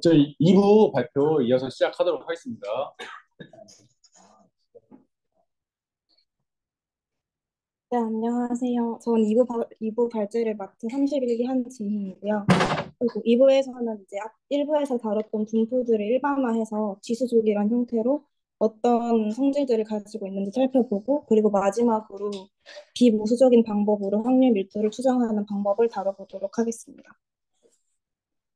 저희 2부 발표 이어서 시작하도록 하겠습니다. 네, 안녕하세요. 전 2부 발제를 맡은 31기 한지희이고요. 그리고 2부에서는 이제 1부에서 다뤘던 분포들을 일반화해서 지수족이란 형태로 어떤 성질들을 가지고 있는지 살펴보고, 그리고 마지막으로 비모수적인 방법으로 확률 밀도를 추정하는 방법을 다뤄보도록 하겠습니다.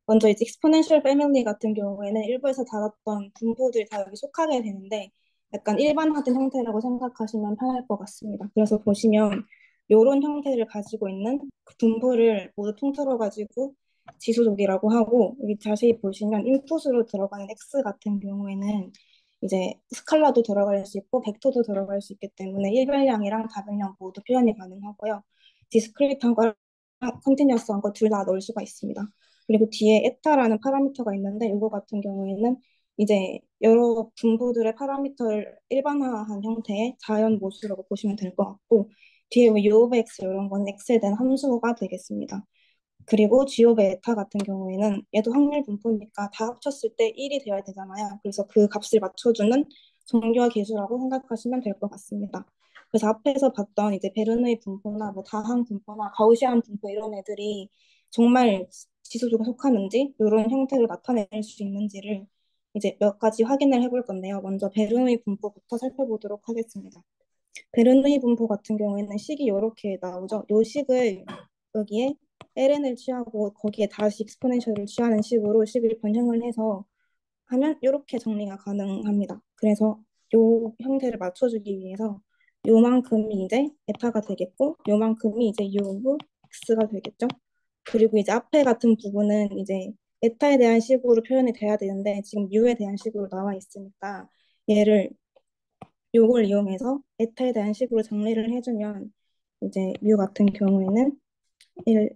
먼저 이제 익스포넨셜 패밀리 같은 경우에는 1부에서 다뤘던 분포들이 다 여기 속하게 되는데 약간 일반화된 형태라고 생각하시면 편할 것 같습니다. 그래서 보시면 이런 형태를 가지고 있는 그 분포를 모두 통틀어 가지고 지수족이라고 하고, 여기 자세히 보시면 인풋으로 들어가는 x 같은 경우에는 이제 스칼라도 들어갈 수 있고 벡터도 들어갈 수 있기 때문에 일별량이랑 다별량 모두 표현이 가능하고요. 디스크리트한 거 컨티뉴어스한 거 둘 다 넣을 수가 있습니다. 그리고 뒤에 에타라는 파라미터가 있는데 이거 같은 경우에는 이제 여러 분포들의 파라미터를 일반화한 형태의 자연 모수라고 보시면 될 것 같고, 뒤에 U of X 이런 건 X에 대한 함수가 되겠습니다. 그리고 G of 에타 같은 경우에는 얘도 확률 분포니까 다 합쳤을 때 1이 되어야 되잖아요. 그래서 그 값을 맞춰주는 정교화 계수라고 생각하시면 될 것 같습니다. 그래서 앞에서 봤던 이제 베르누이 분포나 뭐 다항 분포나 가우시안 분포 이런 애들이 정말 지수족에 속하는지 이런 형태로 나타낼 수 있는지를 이제 몇 가지 확인을 해볼 건데요. 먼저 베르누이 분포부터 살펴보도록 하겠습니다. 베르누이 분포 같은 경우에는 식이 이렇게 나오죠. 이 식을 여기에 ln을 취하고 거기에 다시 익스포넨셜을 취하는 식으로 식을 변형을 해서 하면 이렇게 정리가 가능합니다. 그래서 이 형태를 맞춰주기 위해서 요만큼이 이제 에타가 되겠고 요만큼이 이제 U of X가 되겠죠. 그리고 이제 앞에 같은 부분은 이제 에타에 대한 식으로 표현이 돼야 되는데 지금 U에 대한 식으로 나와 있으니까 얘를 요걸 이용해서 에타에 대한 식으로 정리를 해주면 이제 뮤 같은 경우에는 1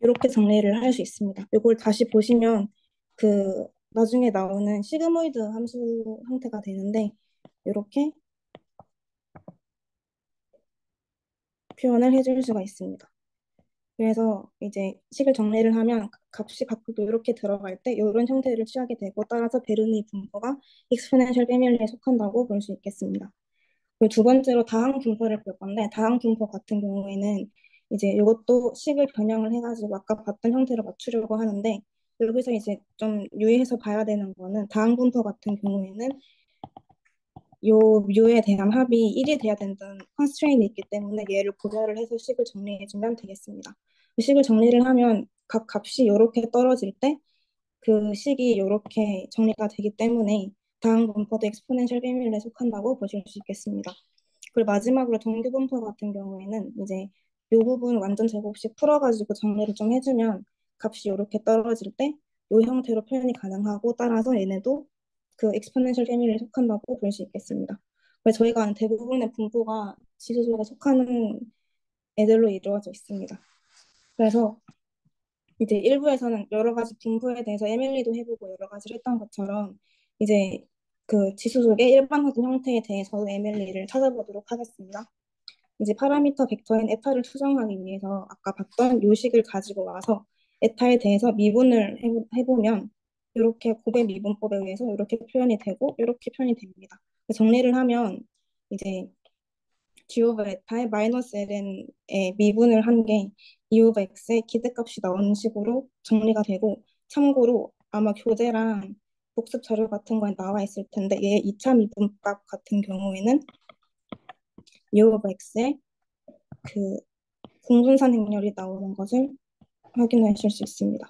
이렇게 정리를 할 수 있습니다. 이걸 다시 보시면 그 나중에 나오는 시그모이드 함수 형태가 되는데 이렇게 표현을 해줄 수가 있습니다. 그래서 이제 식을 정리를 하면 값이 각각도 이렇게 들어갈 때 이런 형태를 취하게 되고, 따라서 베르누이 분포가 익스포넨셜 패밀리에 속한다고 볼 수 있겠습니다. 그리고 두 번째로 다항 분포를 볼 건데, 다항 분포 같은 경우에는 이제 이것도 식을 변형을 해가지고 아까 봤던 형태로 맞추려고 하는데, 여기서 이제 좀 유의해서 봐야 되는 거는 다항 분포 같은 경우에는 요 뮤에 대한 합이 1이 돼야 된다는 컨스트레인이 있기 때문에 얘를 고려를 해서 식을 정리해주면 되겠습니다. 식을 정리를 하면 각 값이 이렇게 떨어질 때 그 식이 이렇게 정리가 되기 때문에 다음 분포도 엑스포넨셜 패밀리에 속한다고 보실 수 있겠습니다. 그리고 마지막으로 정규 분포 같은 경우에는 이제 이 부분 완전 제곱식 풀어가지고 정리를 좀 해주면 값이 이렇게 떨어질 때 이 형태로 표현이 가능하고, 따라서 얘네도 그 엑스포넨셜 패밀리에 속한다고 볼 수 있겠습니다. 그래서 저희가 아는 대부분의 분포가 지수족에 속하는 애들로 이루어져 있습니다. 그래서 이제 일부에서는 여러 가지 분포에 대해서 에밀리도 해보고 여러 가지를 했던 것처럼 이제 그 지수족의 일반화된 형태에 대해서도 에밀리를 찾아보도록 하겠습니다. 이제 파라미터 벡터인 에타를 추정하기 위해서 아까 봤던 요식을 가지고 와서 에타에 대해서 미분을 해보면 이렇게 곱의 미분법에 의해서 이렇게 표현이 되고 이렇게 표현이 됩니다. 정리를 하면 이제 G 오브 에타의 마이너스 ln에 미분을 한 게 E 오브 x의 기대값이 나오는 식으로 정리가 되고, 참고로 아마 교재랑 복습 자료 같은 거에 나와 있을 텐데 얘 2차 미분법 같은 경우에는 U of X의 그 공분산 행렬이 나오는 것을 확인하실 수 있습니다.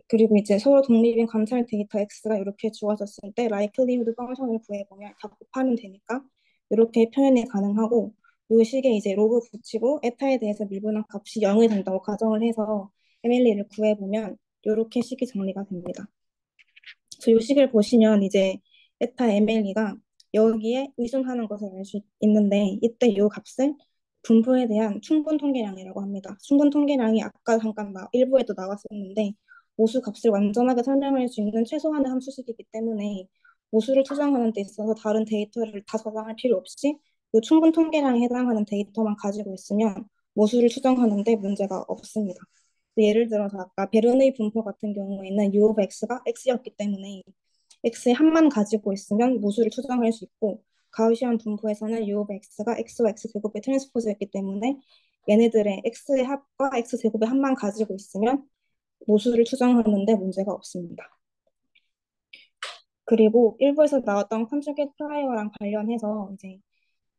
그리고 이제 서로 독립인 관찰 데이터 X가 이렇게 주어졌을 때 likelihood 펑션을 구해보면 다 곱하면 되니까 이렇게 표현이 가능하고 이 식에 이제 로그 붙이고 에타에 대해서 미분한 값이 0이 된다고 가정을 해서 MLE를 구해보면 이렇게 식이 정리가 됩니다. 그래서 이 식을 보시면 이제 에타 MLE가 여기에 의존하는 것을 알 수 있는데 이때 이 값을 분포에 대한 충분 통계량이라고 합니다. 충분 통계량이 아까 잠깐 일부에도 나왔었는데 모수 값을 완전하게 설명할 수 있는 최소한의 함수식이기 때문에 모수를 추정하는 데 있어서 다른 데이터를 다 저장할 필요 없이 이 충분 통계량에 해당하는 데이터만 가지고 있으면 모수를 추정하는 데 문제가 없습니다. 예를 들어서 아까 베르누이 분포 같은 경우에는 U of X가 X였기 때문에 X의 합만 가지고 있으면 모수를 추정할 수 있고 가우시안 분포에서는 U of X가 X와 X제곱의 트랜스포즈였기 때문에 얘네들의 X의 합과 X제곱의 합만 가지고 있으면 모수를 추정하는데 문제가 없습니다. 그리고 일부에서 나왔던 컨주게이트 프라이어랑 관련해서 이제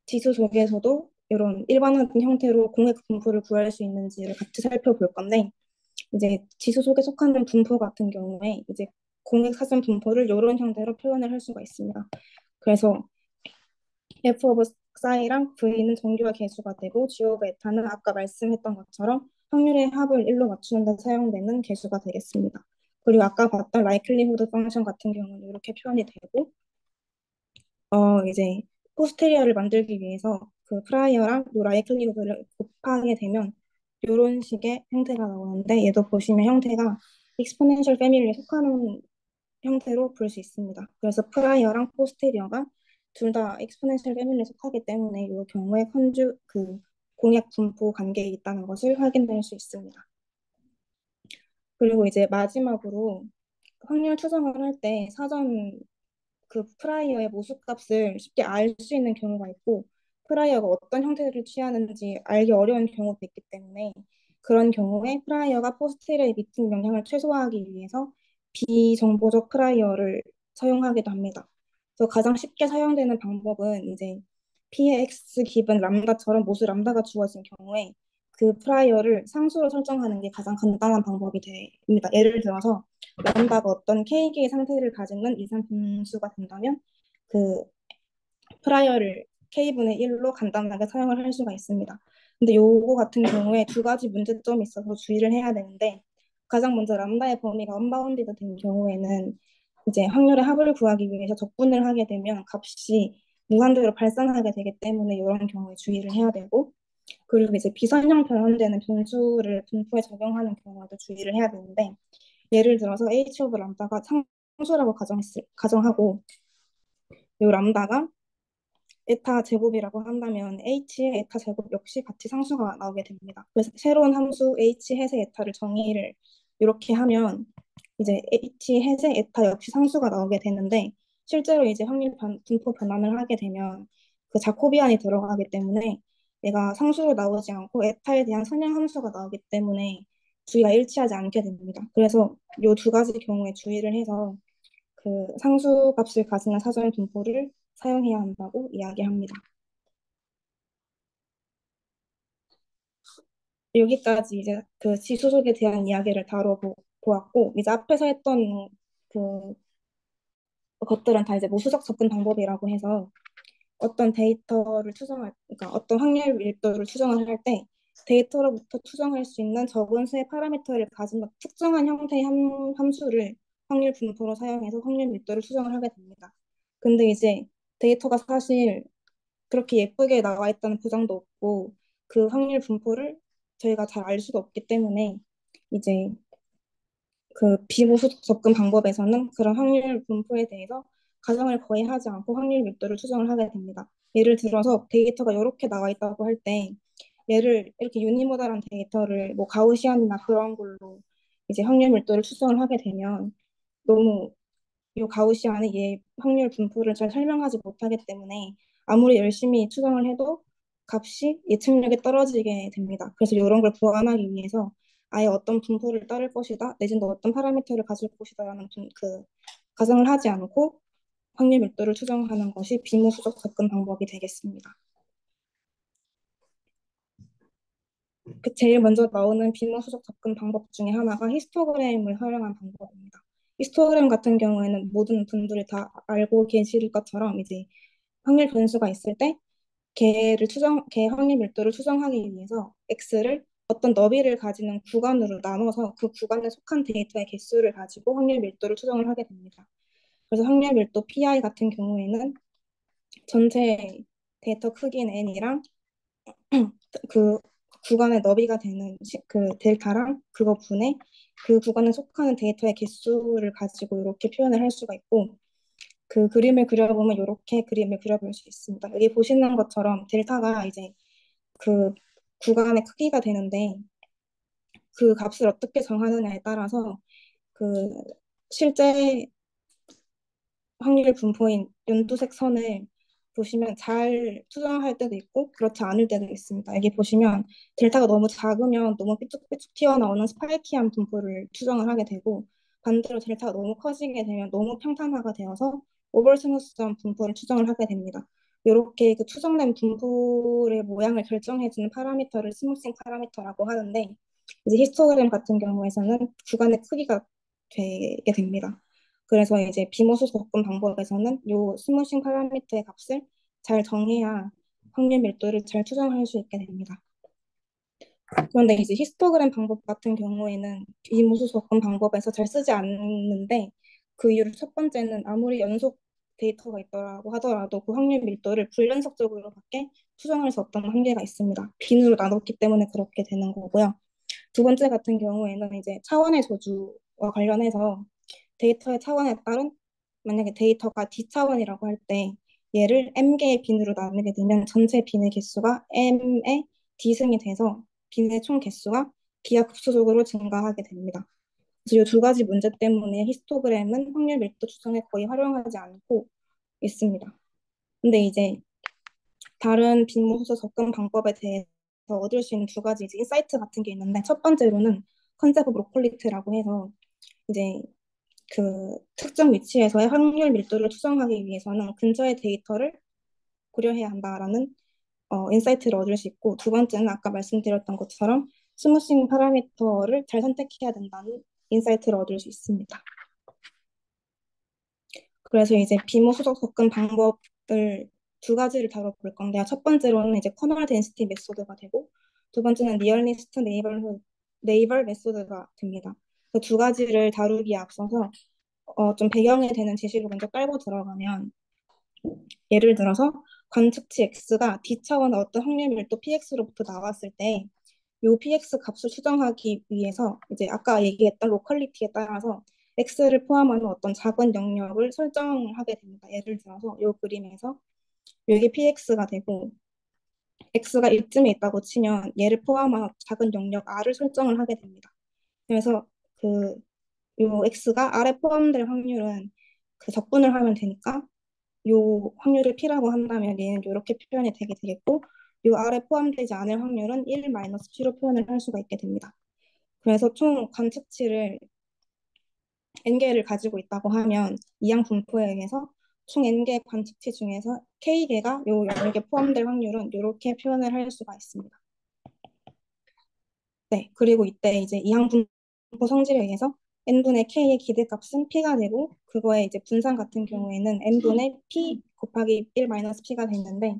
지수 속에서도 이런 일반화된 형태로 공액 분포를 구할 수 있는지를 같이 살펴볼 건데 이제 지수 속에 속하는 분포 같은 경우에 이제 공액 사전 분포를 이런 형태로 표현을 할 수가 있습니다. 그래서 F 오브 X이랑 V는 정규와 개수가 되고 G 오브 에타는 아까 말씀했던 것처럼 확률의 합을 1로 맞추는 데 사용되는 개수가 되겠습니다. 그리고 아까 봤던 likelihood 펑션 같은 경우는 이렇게 표현이 되고 이제 포스테리어를 만들기 위해서 그 프라이어랑 요 likelihood를 곱하게 되면 이런 식의 형태가 나오는데 얘도 보시면 형태가 exponential family에 속하는 형태로 볼 수 있습니다. 그래서 프라이어랑 포스테리어가 둘 다 exponential family에 속하기 때문에 이 경우에 공약 분포 관계에 있다는 것을 확인할 수 있습니다. 그리고 이제 마지막으로 확률 추정을 할 때 사전 그 프라이어의 모수값을 쉽게 알 수 있는 경우가 있고 프라이어가 어떤 형태를 취하는지 알기 어려운 경우도 있기 때문에 그런 경우에 프라이어가 포스테리어에 미친 영향을 최소화하기 위해서 비정보적 프라이어를 사용하기도 합니다. 그래서 가장 쉽게 사용되는 방법은 이제 P의 X 기분 람다처럼 모수 람다가 주어진 경우에 그 프라이어를 상수로 설정하는 게 가장 간단한 방법이 됩니다. 예를 들어서 람다가 어떤 K개의 상태를 가지는 이상 분수가 된다면 그 프라이어를 K분의 1로 간단하게 사용을 할 수가 있습니다. 근데 요거 같은 경우에 두 가지 문제점이 있어서 주의를 해야 되는데 가장 먼저 람다의 범위가 언바운디드 된 경우에는 이제 확률의 합을 구하기 위해서 적분을 하게 되면 값이 무한대로 발산하게 되기 때문에 이런 경우에 주의를 해야 되고 그리고 이제 비선형 변환되는 변수를 분포에 적용하는 경우에도 주의를 해야 되는데 예를 들어서 H 오브 람다가 상수라고 가정하고 이 람다가 에타 제곱이라고 한다면 H의 에타 제곱 역시 같이 상수가 나오게 됩니다. 그래서 새로운 함수 H 해세 에타를 정의를 이렇게 하면 이제 H 해세 에타 역시 상수가 나오게 되는데 실제로 이제 분포 변환을 하게 되면 그 자코비안이 들어가기 때문에 얘가 상수로 나오지 않고 에타에 대한 선형 함수가 나오기 때문에 주의가 일치하지 않게 됩니다. 그래서 이 두 가지 경우에 주의를 해서 그 상수 값을 가지는 사전 분포를 사용해야 한다고 이야기합니다. 여기까지 이제 그 지수속에 대한 이야기를 다뤄보았고, 이제 앞에서 했던 그 것들은 다 이제 모수적 접근 방법이라고 해서 어떤 데이터를 그러니까 어떤 확률 밀도를 추정을 할 때 데이터로부터 추정할 수 있는 적은 수의 파라미터를 가진 특정한 형태의 함수를 확률 분포로 사용해서 확률 밀도를 추정을 하게 됩니다. 근데 이제 데이터가 사실 그렇게 예쁘게 나와 있다는 보장도 없고 그 확률 분포를 저희가 잘 알 수도 없기 때문에 이제 그 비보수 접근 방법에서는 그런 확률 분포에 대해서 가정을 거의 하지 않고 확률 밀도를 추정을 하게 됩니다. 예를 들어서 데이터가 이렇게 나와 있다고 할 때 얘를 이렇게 유니모달한 데이터를 뭐 가우시안이나 그런 걸로 이제 확률 밀도를 추정을 하게 되면 너무 이 가우시안의 얘 확률 분포를 잘 설명하지 못하기 때문에 아무리 열심히 추정을 해도 값이 예측력이 떨어지게 됩니다. 그래서 이런 걸 보완하기 위해서 아예 어떤 분포를 따를 것이다, 내지는 어떤 파라미터를 가질 것이다라는 가정을 하지 않고 확률 밀도를 추정하는 것이 비무수적 접근 방법이 되겠습니다. 그 제일 먼저 나오는 비무수적 접근 방법 중에 하나가 히스토그램을 활용한 방법입니다. 히스토그램 같은 경우에는 모든 분들이 다 알고 계실 것처럼 이제 확률 변수가 있을 때 걔 확률 밀도를 추정하기 위해서 x를 어떤 너비를 가지는 구간으로 나눠서 그 구간에 속한 데이터의 개수를 가지고 확률 밀도를 추정을 하게 됩니다. 그래서 확률 밀도 PI 같은 경우에는 전체 데이터 크기인 n이랑 그 구간의 너비가 되는 그 델타랑 그거 분의 그 구간에 속하는 데이터의 개수를 가지고 이렇게 표현을 할 수가 있고 그 그림을 그려보면 이렇게 그림을 그려볼 수 있습니다. 여기 보시는 것처럼 델타가 이제 그 구간의 크기가 되는데 그 값을 어떻게 정하느냐에 따라서 그 실제 확률 분포인 연두색 선을 보시면 잘 수정할 때도 있고 그렇지 않을 때도 있습니다. 여기 보시면 델타가 너무 작으면 너무 삐쭉삐쭉 튀어나오는 스파이키한 분포를 추정을 하게 되고 반대로 델타가 너무 커지게 되면 너무 평탄화가 되어서 오벌 스무스한 분포를 추정을 하게 됩니다. 이렇게 그 추정된 분포의 모양을 결정해주는 파라미터를 스무싱 파라미터라고 하는데 이제 히스토그램 같은 경우에서는 구간의 크기가 되게 됩니다. 그래서 이제 비모수 접근 방법에서는 요 스무싱 파라미터의 값을 잘 정해야 확률 밀도를 잘 추정할 수 있게 됩니다. 그런데 이제 히스토그램 방법 같은 경우에는 비모수 접근 방법에서 잘 쓰지 않는데 그 이유로 첫 번째는 아무리 연속 데이터가 있더라고 하더라도 그 확률 밀도를 불연속적으로밖에 추정할 수 없다는 한계가 있습니다. 빈으로 나눴기 때문에 그렇게 되는 거고요. 두 번째 같은 경우에는 이제 차원의 저주와 관련해서 데이터의 차원에 따른 만약에 데이터가 D차원이라고 할 때 얘를 m개의 빈으로 나누게 되면 전체 빈의 개수가 m의 D승이 돼서 빈의 총 개수가 기하급수적으로 증가하게 됩니다. 그래서 이 두 가지 문제 때문에 히스토그램은 확률 밀도 추정에 거의 활용하지 않고 있습니다. 근데 이제 다른 빈모수 접근 방법에 대해서 얻을 수 있는 두 가지 이제 인사이트 같은 게 있는데 첫 번째로는 컨셉 오브 로컬리티라고 해서 이제 그 특정 위치에서의 확률 밀도를 추정하기 위해서는 근처의 데이터를 고려해야 한다라는 인사이트를 얻을 수 있고 두 번째는 아까 말씀드렸던 것처럼 스무싱 파라미터를 잘 선택해야 된다는 인사이트를 얻을 수 있습니다. 그래서 이제 비모수적 접근 방법을 두 가지를 다뤄볼 건데요. 첫 번째로는 이제 커널 덴시티 메소드가 되고 두 번째는 리얼리스트 네이버 메소드가 됩니다. 그 두 가지를 다루기에 앞서서 좀 배경에 되는 제시를 먼저 깔고 들어가면 예를 들어서 관측치 x가 d 차원의 어떤 확률 밀도 px로부터 나왔을 때 이 px 값을 추정하기 위해서 이제 아까 얘기했던 로컬리티에 따라서 x를 포함하는 어떤 작은 영역을 설정하게 됩니다. 예를 들어서 이 그림에서 여기 px가 되고 x가 1쯤에 있다고 치면 얘를 포함한 작은 영역 r을 설정을 하게 됩니다. 그래서 그 요 x가 r에 포함될 확률은 그 적분을 하면 되니까 요 확률을 p라고 한다면 얘는 이렇게 표현이 되게 되겠고 요 r에 포함되지 않을 확률은 1 마이너스 p로 표현을 할 수가 있게 됩니다. 그래서 총 관측치를 n개를 가지고 있다고 하면 이항 분포에 의해서 총 n개 관측치 중에서 k개가 요 10개 포함될 확률은 이렇게 표현을 할 수가 있습니다. 네, 그리고 이때 이제 이항 분포 성질에 의해서 n분의 k의 기대값은 p가 되고 그거의 이제 분산 같은 경우에는 n분의 p 곱하기 1 마이너스 p가 되는데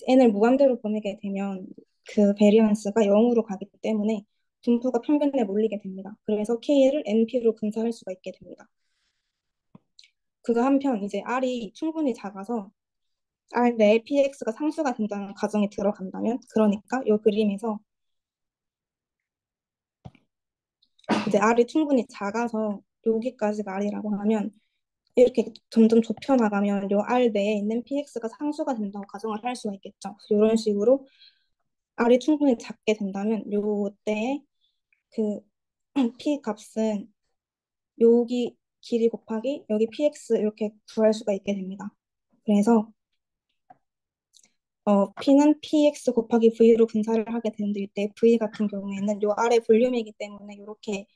n을 무한대로 보내게 되면 그 베리언스가 0으로 가기 때문에 분포가 평균에 몰리게 됩니다. 그래서 k를 np로 분사할 수가 있게 됩니다. 그거 한편 이제 r이 충분히 작아서 r 내에 px가 상수가 된다는 가정이 들어간다면 그러니까 이 그림에서 이제 r이 충분히 작아서 여기까지가 r이라고 하면 이렇게 점점 좁혀 나가면 요 r 내에 있는 px가 상수가 된다고 가정을 할 수가 있겠죠. 이런 식으로 r이 충분히 작게 된다면 요때 그 p 값은 여기 길이 곱하기 여기 px 이렇게 구할 수가 있게 됩니다. 그래서 p는 px 곱하기 v로 분사를 하게 되는데 이때 v 같은 경우에는 요 아래 볼륨이기 때문에 이렇게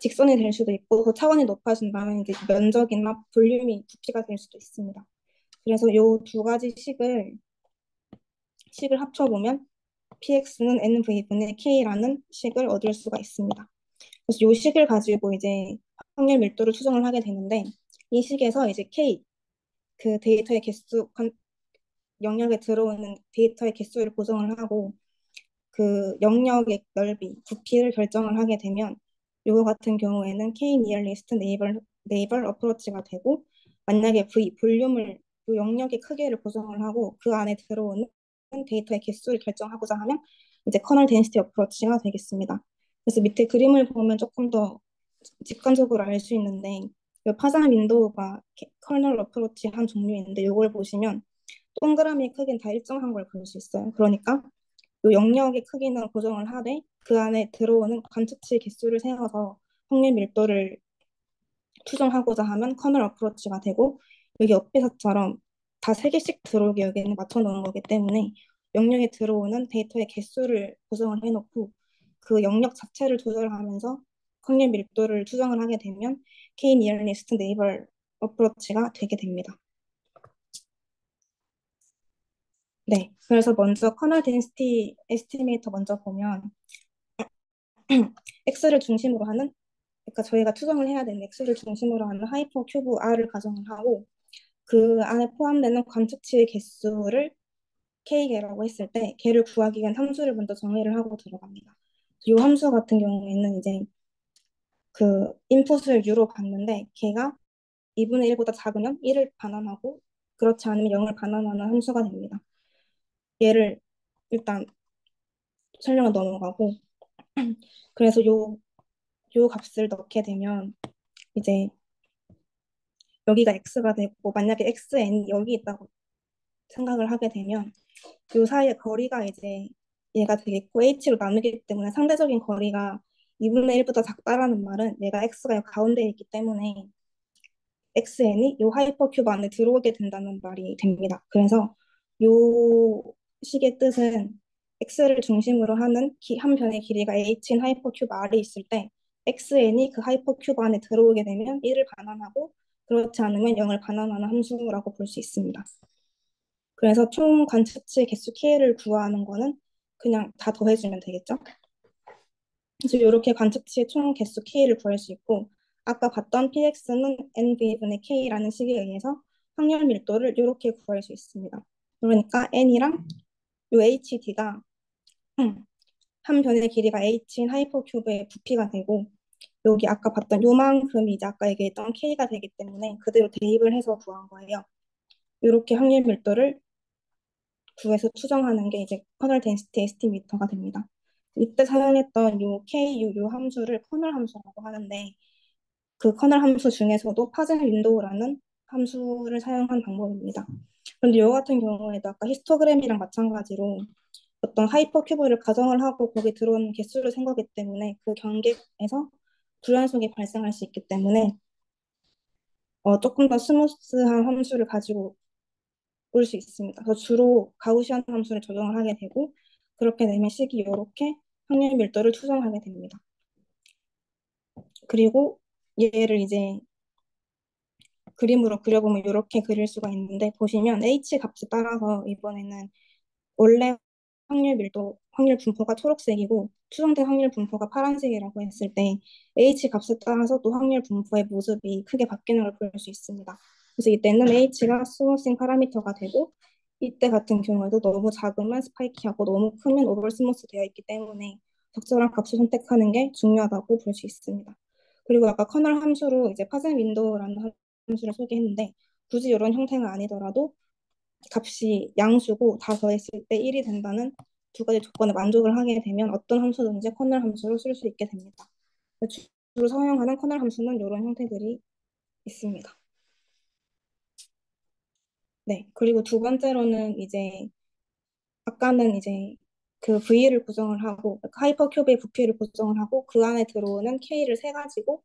직선이 될 수도 있고 그 차원이 높아진다면 이제 면적이나 볼륨이 부피가 될 수도 있습니다. 그래서 요 두 가지 식을 합쳐보면 px는 nv분의 k라는 식을 얻을 수가 있습니다. 그래서 요 식을 가지고 이제 확률 밀도를 추정을 하게 되는데 이 식에서 이제 k 그 데이터의 개수 영역에 들어오는 데이터의 개수를 고정을 하고 그 영역의 넓이 부피를 결정을 하게 되면 요거 같은 경우에는 k nearest neighbor approach가 되고 만약에 v 볼륨을 요 영역의 크기를 고정을 하고 그 안에 들어오는 데이터의 개수를 결정하고자 하면 이제 커널 덴시티 어프로치가 되겠습니다. 그래서 밑에 그림을 보면 조금 더 직관적으로 알 수 있는데 이 파장 윈도우가 커널 어프로치 한 종류인데 이걸 보시면 동그라미 크기는 다 일정한 걸 볼 수 있어요. 그러니까 이 영역의 크기는 고정을 하되 그 안에 들어오는 관측치 개수를 세워서 확률 밀도를 추정하고자 하면 커널 어프로치가 되고 여기 옆에서처럼 다 세 개씩 들어오게 여기는 맞춰 놓은 거기 때문에 영역에 들어오는 데이터의 개수를 고정을 해놓고 그 영역 자체를 조절하면서 확률 밀도를 추정을 하게 되면 K nearest neighbor 어프로치가 되게 됩니다. 네, 그래서 먼저 커널 덴시티 에스티메이터 먼저 보면 X를 중심으로 하는 그러니까 저희가 추정을 해야 되는 X를 중심으로 하는 하이퍼 큐브 R을 가정을 하고 그 안에 포함되는 관측치의 개수를 K개라고 했을 때 걔를 구하기 위한 함수를 먼저 정의를 하고 들어갑니다. 이 함수 같은 경우에는 이제 그 인풋을 U로 받는데 걔가 2분의 1보다 작으면 1을 반환하고 그렇지 않으면 0을 반환하는 함수가 됩니다. 얘를 일단 설명을 넘어가고 그래서 요 값을 넣게 되면 이제 여기가 x가 되고 만약에 xn이 여기 있다고 생각을 하게 되면 요 사이의 거리가 이제 얘가 되겠고 h로 나누기 때문에 상대적인 거리가 2분의 1보다 작다라는 말은 얘가 x가 가운데에 있기 때문에 xn이 요 하이퍼큐브 안에 들어오게 된다는 말이 됩니다. 그래서 요 식의 뜻은 x를 중심으로 하는 한 변의 길이가 h인 하이퍼큐브 r이 있을 때 xn이 그 하이퍼큐브 안에 들어오게 되면 1을 반환하고 그렇지 않으면 0을 반환하는 함수라고 볼 수 있습니다. 그래서 총 관측치 개수 k를 구하는 거는 그냥 다 더해주면 되겠죠. 그래서 이렇게 관측치의 총 개수 k를 구할 수 있고 아까 봤던 px는 nv분의 k라는 식에 의해서 확률 밀도를 이렇게 구할 수 있습니다. 그러니까 n이랑 요 hd가 한 변의 길이가 h인 하이퍼큐브의 부피가 되고 여기 아까 봤던 요만큼이 이제 아까 얘기했던 k가 되기 때문에 그대로 대입을 해서 구한 거예요. 이렇게 확률 밀도를 구해서 추정하는 게 이제 커널 덴시티 에스티메이터가 됩니다. 이때 사용했던 요 k 요 함수를 커널 함수라고 하는데 그 커널 함수 중에서도 파zen 윈도우라는 함수를 사용한 방법입니다. 그런데 이 같은 경우에도 아까 히스토그램이랑 마찬가지로 어떤 하이퍼큐브를 가정을 하고 거기 들어오는 개수를 센 거기 때문에 그 경계에서 불연속이 발생할 수 있기 때문에 조금 더 스무스한 함수를 가지고 올 수 있습니다. 그래서 주로 가우시안 함수를 적용을 하게 되고 그렇게 되면 식이 이렇게 확률 밀도를 추정하게 됩니다. 그리고 얘를 이제 그림으로 그려보면 이렇게 그릴 수가 있는데 보시면 H 값에 따라서 이번에는 원래 확률 분포가 초록색이고 추정된 확률 분포가 파란색이라고 했을 때 H 값에 따라서 또 확률 분포의 모습이 크게 바뀌는 걸 볼 수 있습니다. 그래서 이때는 H가 스무싱 파라미터가 되고 이때 같은 경우에도 너무 작으면 스파이키하고 너무 크면 오버 스무스 되어 있기 때문에 적절한 값을 선택하는 게 중요하다고 볼 수 있습니다. 그리고 아까 커널 함수로 이제 파zen 윈도우라는 함수를 소개했는데 굳이 이런 형태가 아니더라도 값이 양수고 다 더했을 때 1이 된다는 두 가지 조건에 만족을 하게 되면 어떤 함수든지 커널 함수로 쓸 수 있게 됩니다. 주로 사용하는 커널 함수는 이런 형태들이 있습니다. 네, 그리고 두 번째로는 이제 아까는 이제 그 V를 구성을 하고 하이퍼큐브의 부피를 구성을 하고 그 안에 들어오는 K를 세 가지고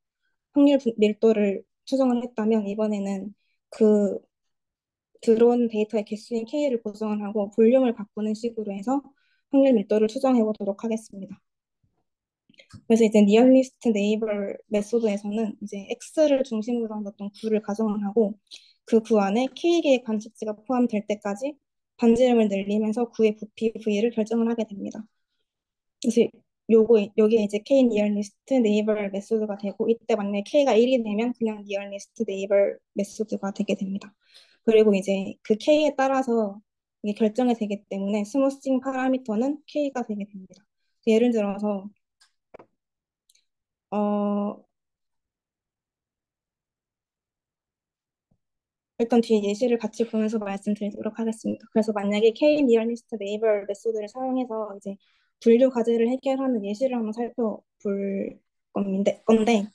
확률 밀도를 추정을 했다면 이번에는 그 들어온 데이터의 개수인 K를 구성을 하고 볼륨을 바꾸는 식으로 해서 확률 밀도를 추정해 보도록 하겠습니다. 그래서 이제 니얼리스트 네이버 메소드에서는 이제 X를 중심으로 한 어떤 구를 가정을 하고 그 구 안에 K개의 관측지가 포함될 때까지 반지름을 늘리면서 구의 부피 V를 결정을 하게 됩니다. 그래서 여기에 이제 K 니얼리스트 네이버 메소드가 되고 이때 만약에 K가 1이 되면 그냥 니얼리스트 네이버 메소드가 되게 됩니다. 그리고 이제 그 K에 따라서 이게 결정이 되기 때문에 스무싱 파라미터는 K가 되게 됩니다. 예를 들어서 어 일단 뒤에 예시를 같이 보면서 말씀드리도록 하겠습니다. 그래서 만약에 K 니어리스트 네이버 메소드를 사용해서 이제 분류 과제를 해결하는 예시를 한번 살펴볼 건데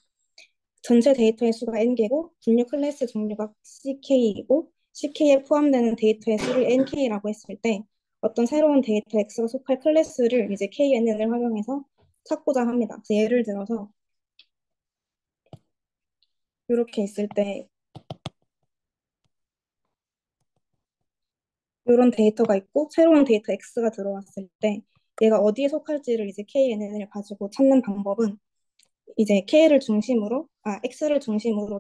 전체 데이터의 수가 n개고 분류 클래스 종류가 ck이고 ck에 포함되는 데이터의 수를 nk라고 했을 때 어떤 새로운 데이터 x가 속할 클래스를 이제 kn을 활용해서 찾고자 합니다. 그래서 예를 들어서 이렇게 있을 때 이런 데이터가 있고 새로운 데이터 X가 들어왔을 때 얘가 어디에 속할지를 이제 KNN을 가지고 찾는 방법은 이제 X를 중심으로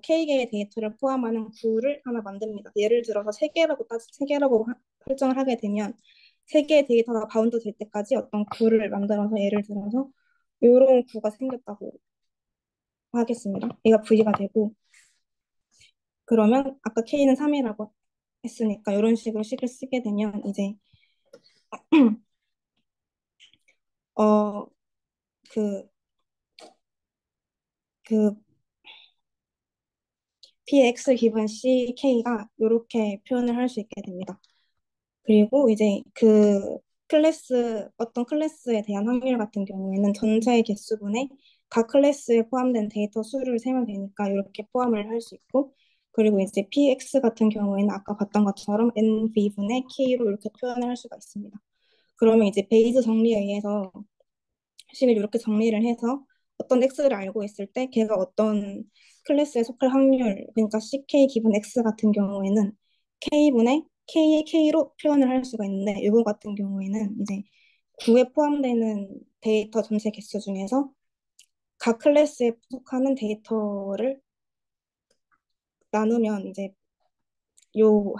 K개의 데이터를 포함하는 구를 하나 만듭니다. 예를 들어서 세 개라고 설정을 하게 되면 세 개의 데이터가 바운드 될 때까지 어떤 구를 만들어서 예를 들어서 이런 구가 생겼다고 하겠습니다. 얘가 V가 되고 그러면 아까 K는 3이라고 했으니까 이런 식으로 식을 쓰게 되면 이제 어 그 그 px 기분 ck가 이렇게 표현을 할 수 있게 됩니다. 그리고 이제 어떤 클래스에 대한 확률 같은 경우에는 전체 개수분의 각 클래스에 포함된 데이터 수를 세면 되니까 이렇게 포함을 할 수 있고 그리고 이제 px 같은 경우에는 아까 봤던 것처럼 nv분의 k로 이렇게 표현을 할 수가 있습니다. 그러면 이제 베이스 정리에 의해서 식을 이렇게 정리를 해서 어떤 x를 알고 있을 때 걔가 어떤 클래스에 속할 확률, 그러니까 ck 기분 x 같은 경우에는 k분의 k의 k로 표현을 할 수가 있는데 이거 같은 경우에는 이제 9에 포함되는 데이터 전체 개수 중에서 각 클래스에 속하는 데이터를 나누면 이제 요,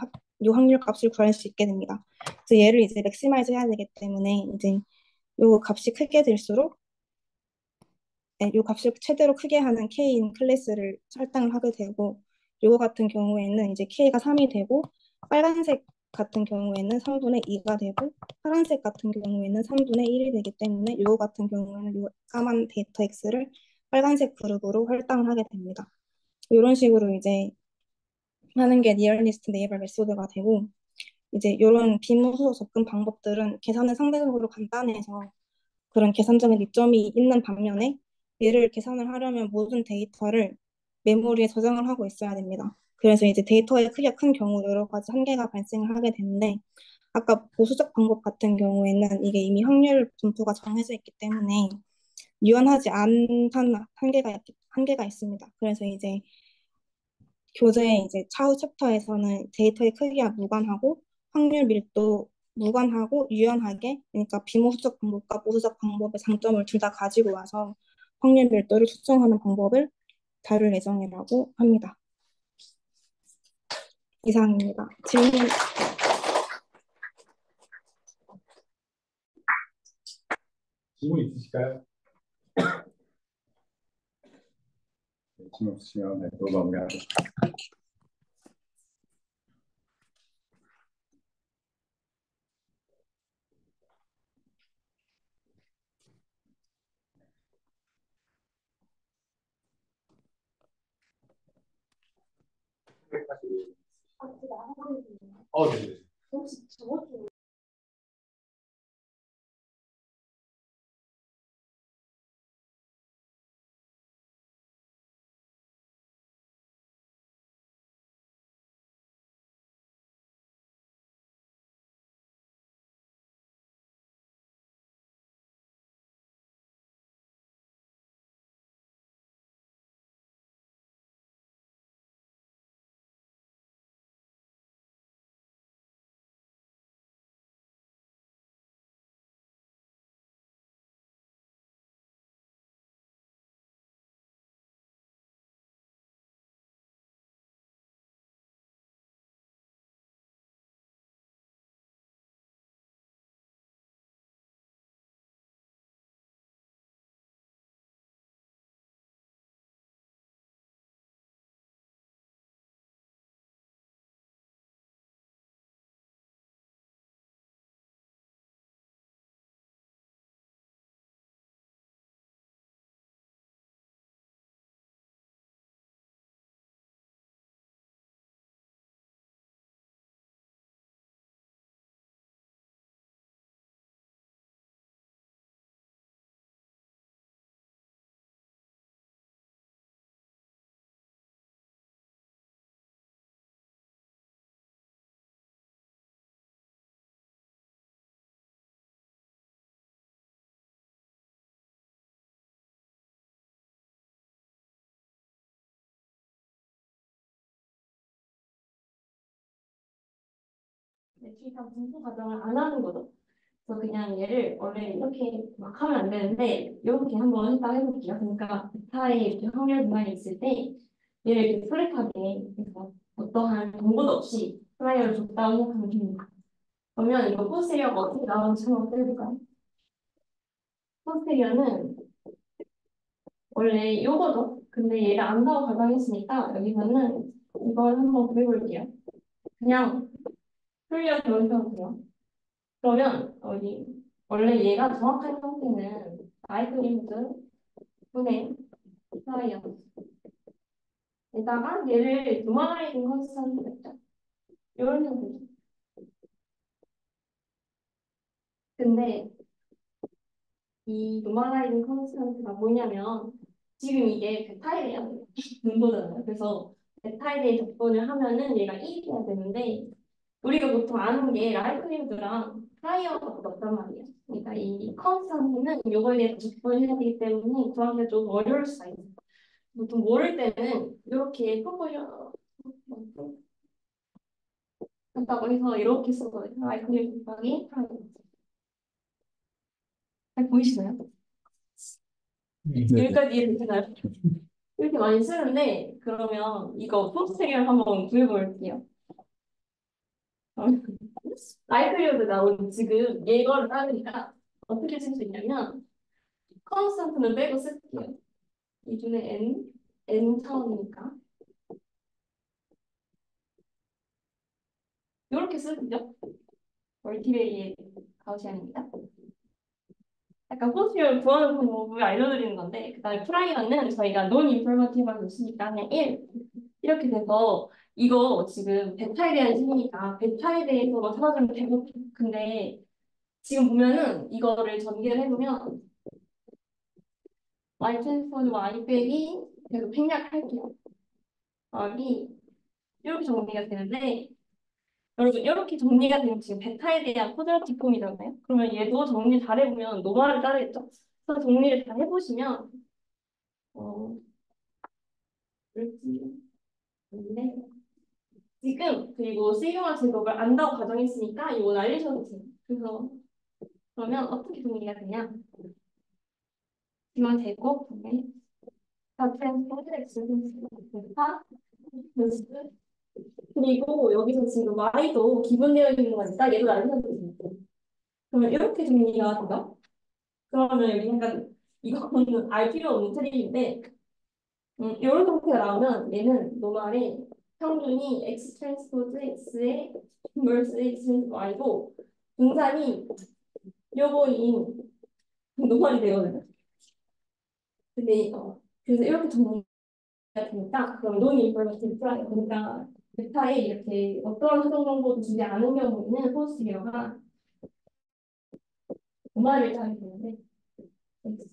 요 확률 값을 구할 수 있게 됩니다. 그래서 얘를 이제 맥시마이즈 해야 되기 때문에 이제 요 값이 크게 될수록 네, 이 값을 최대로 크게 하는 k인 클래스를 할당을 하게 되고 요거 같은 경우에는 이제 k가 3이 되고 빨간색 같은 경우에는 3분의 2가 되고 파란색 같은 경우에는 3분의 1이 되기 때문에 요거 같은 경우에는 요 까만 데이터 x를 빨간색 그룹으로 할당을 하게 됩니다. 이런 식으로 이제 하는 게 니얼리스트 네이버 메소드가 되고 이제 이런 비무수소 접근 방법들은 계산은 상대적으로 간단해서 그런 계산적인 이점이 있는 반면에 얘를 계산을 하려면 모든 데이터를 메모리에 저장을 하고 있어야 됩니다. 그래서 이제 데이터의 크기가 큰 경우 여러 가지 한계가 발생을 하게 되는데 아까 보수적 방법 같은 경우에는 이게 이미 확률 분포가 정해져 있기 때문에 유연하지 않다는 한계가 있습니다. 그래서 이제 교재 이제 차후 챕터에서는 데이터의 크기와 무관하고 확률 밀도 무관하고 유연하게 그러니까 비모수적 방법과 모수적 방법의 장점을 둘 다 가지고 와서 확률 밀도를 측정하는 방법을 다룰 예정이라고 합니다. 이상입니다. 질문 있으실까요? 네, 질문 없으시면 네, 또 마무리하겠습니다. 네. 기타 분포 가정을 안 하는 거죠. 그래서 그냥 얘를 원래 이렇게 막 하면 안 되는데 이렇게 한번 했다 해볼게요. 그러니까 베타에 이렇게 확률 분할이 있을 때 얘를 이렇게 플랫하게 그래서 어떠한 정보도 없이 플라이어를 줬다고 생각하면 됩니다. 그러면 이거 포스테리어가 어떻게 나오는지 한번 해볼까요? 포스테리어는 원래 요거죠. 근데 얘를 안다고 가정했으니까 여기서는 이걸 한번 구해볼게요. 그냥 풀려 보여주세요. 그러면 어디 원래 얘가 정확한 형태는 아이크림즈 분의 플라이어에다가 얘를 노멀라이징 컨스턴트 했죠. 이런 형태죠. 근데 이 노멀라이징 컨스턴트가 뭐냐면 지금 이게 베타에 대한 분포잖아요. 그래서 베타에 대해 접근을 하면은 얘가 1이 돼야 되는데 우리가 보통 아는 게 라이크림드랑 프라이어가 없단 말이에요. 그러니까 이 컨스턴트는 요거에 대해서 접근을 해야 되기 때문에 구하기가 좀 어려울 수가 있어요. 보통 모를 때는 이렇게 프로포션 한다고 해서 이렇게 쓰거든요. 라이크림드 곱하기 프라이어. 잘 보이시나요? 네. 여기까지 이해되시나요? 이렇게 많이 쓰는데 그러면 이거 포스테리얼 한번 구해볼게요. 라이크리오드가 우리 지금 이거를 따르니까 어떻게 쓸 수 있냐면 컨스턴트는 빼고 쓸게요. 이중에 n 차원이니까 이렇게 쓰죠. 멀티베리의 가우시안입니다. 약간 포스테리얼 구하는 방법을 알려드리는 건데 그다음에 프라이어는 저희가 논 인포머티브를 넣으니까 그냥 1 이렇게 돼서 이거 지금 베타에 대한 식이니까 베타에 대해서만 찾아주면 되고 근데 지금 보면은 이거를 전개를 해보면 y 트랜스포즈 y 빼기 계속 생략할게요. y 이렇게 정리가 되는데 여러분 이렇게 정리가 되면 지금 베타에 대한 코드라틱 폼이잖아요. 그러면 얘도 정리 잘 해보면 노말을 따르겠죠. 그래서 정리를 잘 해보시면 그렇지 근데 지금 그리고 세경화 제곱을 안다고 가정했으니까 이건 알려줘도 돼요. 그래서 그러면 어떻게 정리가 되냐? 이만 제곱 분의 트랜스포즈 x 베타 플러스 그리고 여기서 지금 y도 기본되어 있는 거니까 얘도 알려줘도 돼요. 그러면 이렇게 정리가 돼요. 그러면 여기 약간 이거는 알 필요 없는 트릭인데 이런 형태가 나오면 얘는 노말의 평균이 x 트랜스포즈 x의 인버스 x 트랜스포즈 y고 분산이 요거인 노말이 되거든요. 근데 그래서 이렇게 정리가 되니까 그럼 논 인포메이션 프라이 그러니까 베타에 이렇게 어떠한 사정 정보도 주지 않은 경우에는 포스티리어가 노말을 짜게 되는데 인버스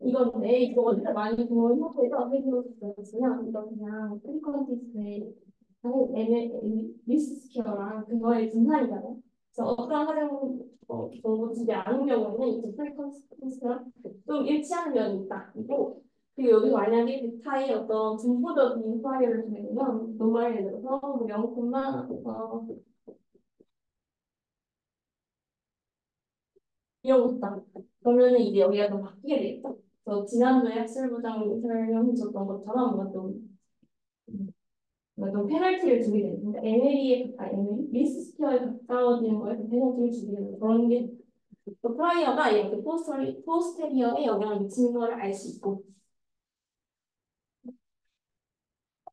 이건데 이거 진짜 많이 본 형태에서 해보셨으면 이거 그냥 프리퀀티스의 리스 스퀘어랑 그거의 분산이잖아요. 그래서 어떤 하정 정보 주지 않은 경우에는 이제 프리퀀티스랑 좀 일치하는 면이 있다. 그리고 여기 만약에 베타의 어떤 분포적인 파이어를 주면 노말 예를 들어서 0, 이런 거다. 그러면은 이제 여기가 좀 바뀌게 되겠죠. 그래서 지난주에 학술부장님 설명해줬던 것처럼 뭔가 좀 페널티를 주게 되는 그러니까 MLE 리스 스퀘어에 가까워지는 거에 페널티를 주게 되는 그런 게 또 프라이어가 이렇게 포스테리어에 영향을 미치는 걸 알 수 있고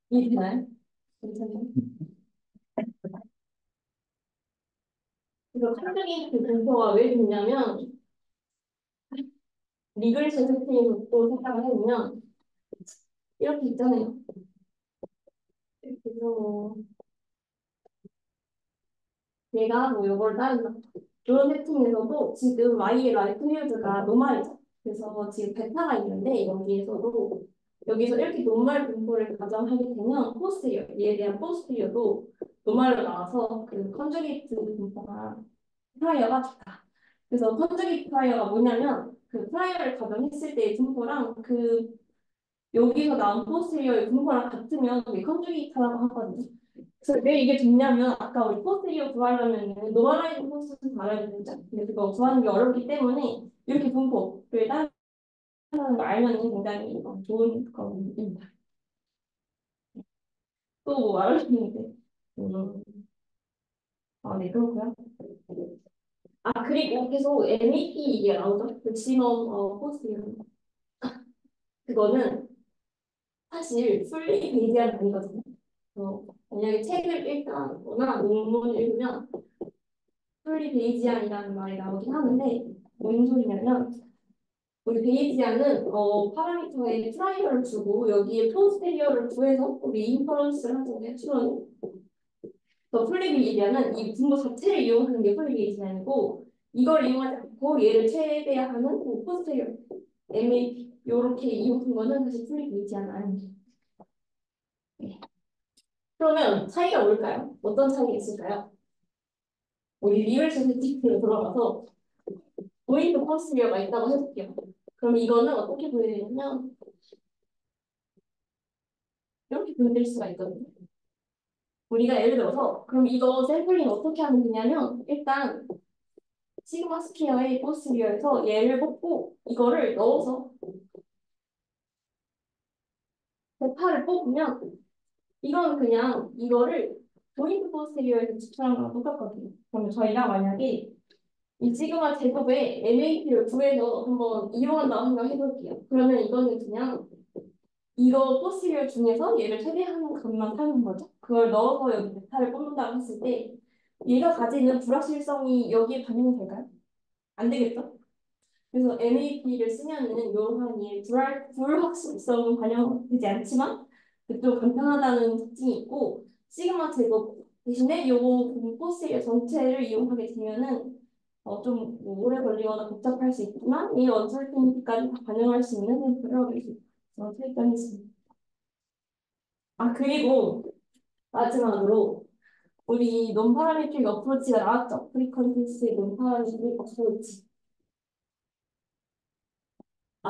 이해되나요? 괜찮아요? 그래서 컨트리트 분포가 왜 좋냐면 리그레이션 세팅을 또 생각을 해보면 이렇게 있잖아요. 그래서 얘가 뭐 요걸 따른다. 이런 세팅에서도 지금 Y의 라이프리드가 노말이죠. 그래서 지금 베타가 있는데 여기서 이렇게 노말 분포를 가정하게 되면 포스티리어 얘에 대한 포스티리어도 노말로 나와서 그 컨주게이트 분포가 프라이어가 좋다. 그래서 컨주게이트 프라이어가 뭐냐면 그 프라이어를 가정했을 때의 분포랑 그 여기서 나온 포스테리어의 분모랑 같으면 이게 컨주게이트라고 하거든요. 그래서 왜 이게 좋냐면 아까 우리 포스테리어 구하려면 노멀라이즈 포스를 알아야 되죠. 근데 그거 구하는 게 어렵기 때문에 이렇게 분포를 따르는 걸 알면 굉장히 좋은 겁니다. 또 말할 수 있는데 네, 그렇고요. 그리고 계속 MEP 이게 나오죠. 맥시멈 포스테리어. 그거는 사실 풀리 베이지한 아니거든요. 만약에 책을 읽거나 논문을 읽으면 풀리 베이지안이라는 말이 나오긴 하는데 뭔 소리냐면 우리 베이지안은 파라미터에 트라이얼을 주고 여기에 포스테리어를 구해서 우리 인퍼런스를 하잖아요. 추론. 풀리 베이지안은 이 분모 자체를 이용하는 게 풀리 베이지안이고 이걸 이용하지 않고 얘를 최대화하는 포스테리어 MAP 이렇게 이용한 거는 사실 풀리 베이지안 아닙니다. 그러면 차이가 뭘까요? 어떤 차이가 있을까요? 우리 리얼스 티프로 들어가서 보이드 포스리어가 있다고 해볼게요. 그럼 이거는 어떻게 보여드리냐면 이렇게 보여드릴 수가 있거든요. 우리가 예를 들어서 그럼 이거 샘플링 어떻게 하면 되냐면 일단 시그마 스퀘어의 포스리어에서 얘를 뽑고 이거를 넣어서 대파를 뽑으면 이건 그냥 이거를 보이드 포스리어에서 집중한 거랑 똑같거든요. 그러면 저희가 만약에 이 시그마 제곱의 MAP를 구해서 한번 이용한다고 생각해볼게요. 그러면 이거는 그냥 이거 포스리얼 중에서 얘를 최대한 것만 하는 거죠. 그걸 넣어서 여기 베타를 뽑는다고 했을 때 얘가 가지는 불확실성이 여기에 반영이 될까요? 안 되겠죠? 그래서 MAP를 쓰면은 이러한 이 불확실성은 반영되지 않지만 좀 간편하다는 특징이 있고 시그마 제곱 대신에 요거 포스리얼 전체를 이용하게 되면은 좀뭐 오래 걸리거나 복잡할 수 있지만 이 언설티니티까지 다 반영할 수 있는 샘플을 차이점이 있습니다. 그리고 마지막으로 우리 논파라메트릭 어프로치가 나왔죠. 프리컨텐스의 논파라메트릭 어프로치.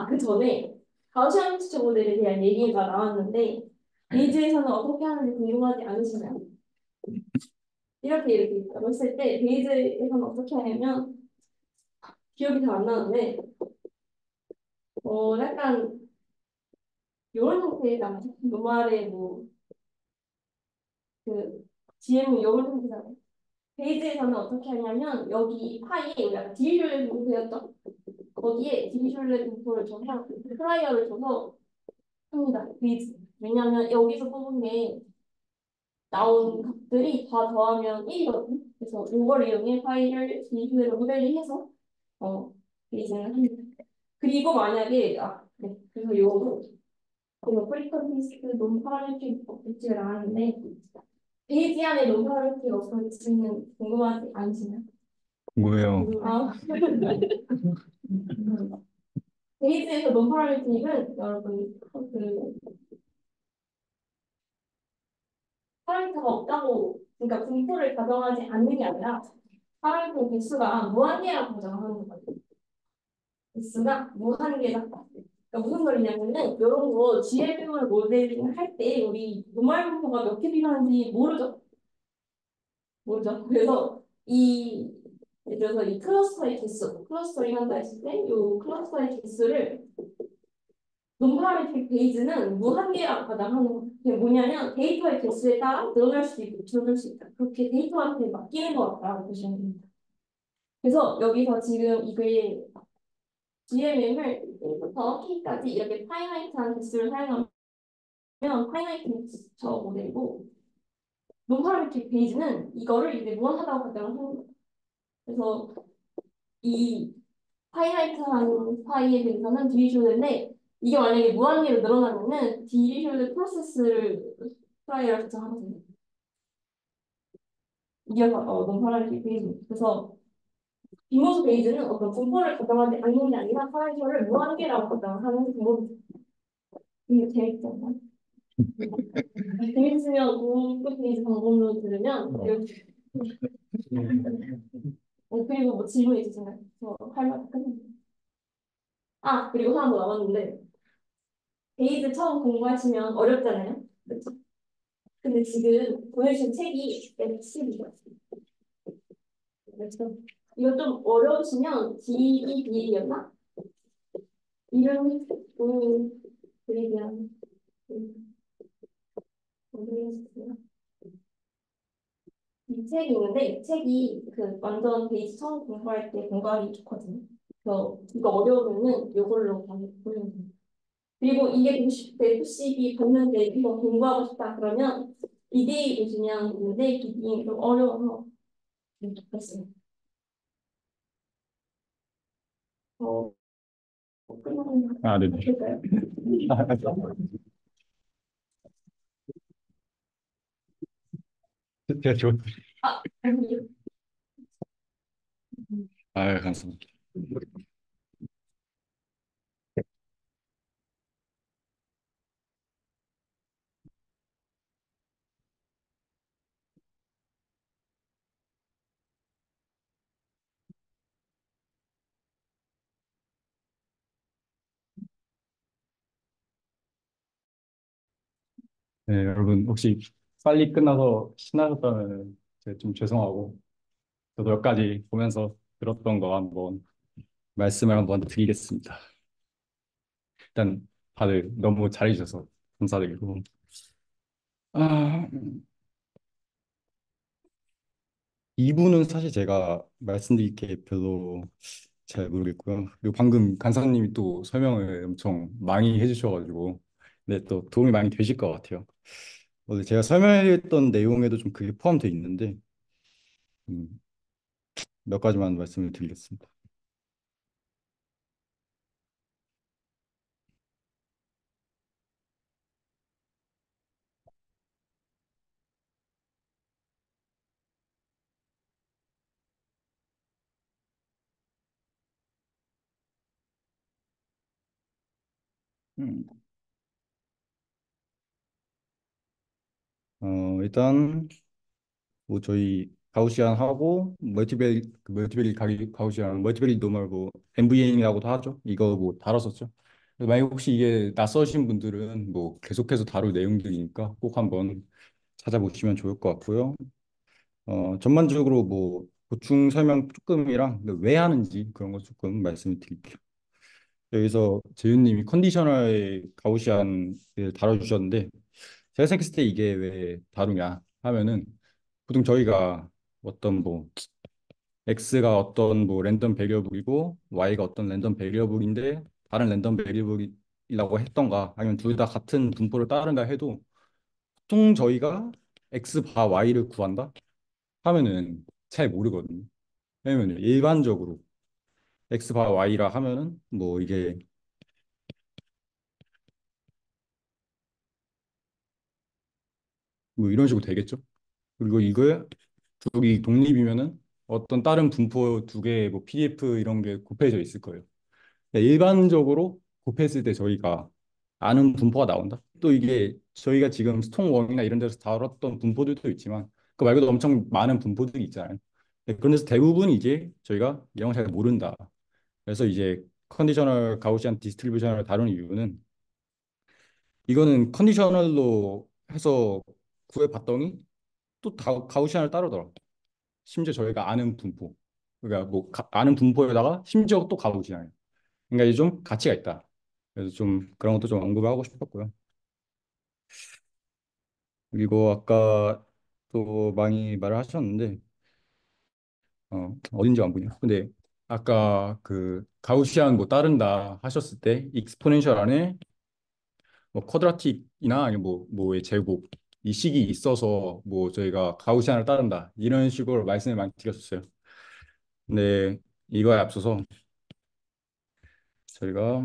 그 전에 가우시안 추측 모델에 대한 얘기가 나왔는데 베이즈에서는 어떻게 하는지 궁금하지 않으시나요? 이렇게 했을 때 베이즈에서는 어떻게 하냐면 기억이 잘 안 나는데 약간 이런 형태의 노말의 GM은 이런 형태잖아요. 베이즈에서는 어떻게 하냐면 여기 파이에 우리가 디비ዥ널 분포였죠. 거기에 디비ዥ널 분포를 줘서 플라이어를 줘서 합니다. 베이즈. 왜냐하면 여기서 뽑은 게 나온 값들이 다 더하면 1이거든요. 그래서 이걸 이용해 파이를 디비ዥ널 모델링해서 베이즈는 합니다. 그리고 만약에 네. 그래서 요거 프리컨디스트 논파라메트릭 어프로치가 나왔는데 베이지 안에 논파라메트릭 어프로치는 궁금하지 않으시나요? 뭐예요? 베이지에서 논파라메트릭은 여러분 파라미터가 없다고 그러니까 분포를 가정하지 않는 게 아니라 파라미터 개수가 무한계라고 가정하는 거예요. 개수가 무한계다. 그러니까 무슨 말이냐면은 이런 거 GLM을 모델링 할 때 우리 노멀 분포가 몇 개 필요한지 모르죠. 그래서 예를 들어서 이 클러스터의 개수, 클러스터링 한다 했을 때 이 클러스터의 개수를 논파라메트릭 베이즈는 무한계라고 가정하는 거. 그게 뭐냐면 데이터의 개수에 따라 늘어날 수도 있고 줄어들 수 있다. 그렇게 데이터한테 맡기는 것 같다고 보시면 됩니다. 그래서 여기서 지금 이게 GMM을 1부터 K까지 이렇게 파이나이트한 개수를 사용하면 파이나이트 저 모델이고 논파라메트릭 베이즈는 이거를 이제 무한하다고 가정을 하는 거예요. 그래서 이 파이나이트한 파이에 대해서는 디비ዥ널인데 이게 만약에 무한계로 늘어나면은 디비ዥ널 프로세스를 트라이얼 가정하거든요. 이게 논파라메트릭 베이즈. 그래서 빈모수 베이즈는 어떤 분포를 가정하지 않는 게 아니라 파라미터를 무한계라고 가정하는 방법이죠. 이게 재밌잖아요. 재밌으면 고급 베이즈 방법으로 들으면 이렇게 그리고 뭐 질문 있으신가요? 저 할 말 끝났네요. 그리고 하나 더 남았는데 베이스 처음 공부하시면 어렵잖아요. 그렇죠? 근데 지금 보내주신 책이 F10이거든요. 그래서 이거 좀 어려우시면 DEB였나? 이름 그리면 모르겠어요. 이 책이 있는데 이 책이 그 완전 베이스 처음 공부할 때 공부하기 좋거든요. 그래서 이거 어려우면은 이걸로 보면 돼요. 그리고 이게 90대 FCB 봤는데 이거 공부하고 싶다 그러면 BD 보시면 있는데 BD 좀 어려워서 좋겠어요. 어, 끝나면 아, 네네. 될까요? 제가 좋은. 아니요. 아, 감사합니다. 네, 여러분 혹시 빨리 끝나서 신나셨다면 제가 좀 죄송하고 저도 몇 가지 보면서 들었던 거 한번 말씀을 한번 드리겠습니다. 일단 다들 너무 잘해주셔서 감사드리고 아, 이분은 사실 제가 말씀드릴 게 별로 잘 모르겠고요. 그리고 방금 간사님이 또 설명을 엄청 많이 해주셔가지고 네, 또 도움이 많이 되실 것 같아요. 원래 제가 설명했던 내용에도 좀 그게 포함되어 있는데 음, 몇 가지만 말씀을 드리겠습니다. 음, 일단 뭐 저희 가우시안 하고 가우시안 멀티베리 노멀 뭐 MVN이라고도 하죠. 이거 뭐 다뤘었죠. 그래서 만약 혹시 이게 낯서신 분들은 뭐 계속해서 다룰 내용들이니까 꼭 한번 찾아보시면 좋을 것 같고요. 전반적으로 뭐 보충 설명 조금이랑 왜 하는지 그런 거 조금 말씀을 드릴게요. 여기서 재윤님이 컨디셔널 가우시안을 다뤄주셨는데 제가 생각했을 때 이게 왜 다루냐 하면은 보통 저희가 어떤 뭐 x가 어떤 뭐 랜덤 베리어블이고 y가 어떤 랜덤 베리어블인데 다른 랜덤 베리어블이라고 했던가 아니면 둘 다 같은 분포를 따른다 해도 보통 저희가 x 바 y를 구한다 하면은 잘 모르거든요. 왜냐면 일반적으로 x 바 y라 하면은 뭐 이게 뭐 이런 식으로 되겠죠. 그리고 이거에 둘이 독립이면은 어떤 다른 분포 두 개의 뭐 PDF 이런 게 곱해져 있을 거예요. 일반적으로 곱했을 때 저희가 아는 분포가 나온다. 또 이게 저희가 지금 스톤웜이나 이런 데서 다뤘던 분포들도 있지만 그 말고도 엄청 많은 분포들이 있잖아요. 네, 그런 데서 대부분 이제 저희가 영어 잘 모른다. 그래서 이제 컨디셔널 가우시안 디스트리뷰션을 다루는 이유는 이거는 컨디셔널로 해서 구해봤더니 또 가우시안을 따르더라고. 심지어 저희가 아는 분포. 그러니까 뭐 아는 분포에다가 심지어 또 가우시안이에요. 그러니까 이게 좀 가치가 있다. 그래서 좀 그런 것도 좀 언급을 하고 싶었고요. 그리고 아까 또 많이 말을 하셨는데 어딘지 안 보냐. 근데 아까 그 가우시안 뭐 따른다 하셨을 때 익스포넨셜 안에 뭐 쿼드라틱이나 아니면 뭐의 제곱 이 식이 있어서 뭐 저희가 가우시안을 따른다 이런 식으로 말씀을 많이 드렸었어요. 근데 이거에 앞서서 저희가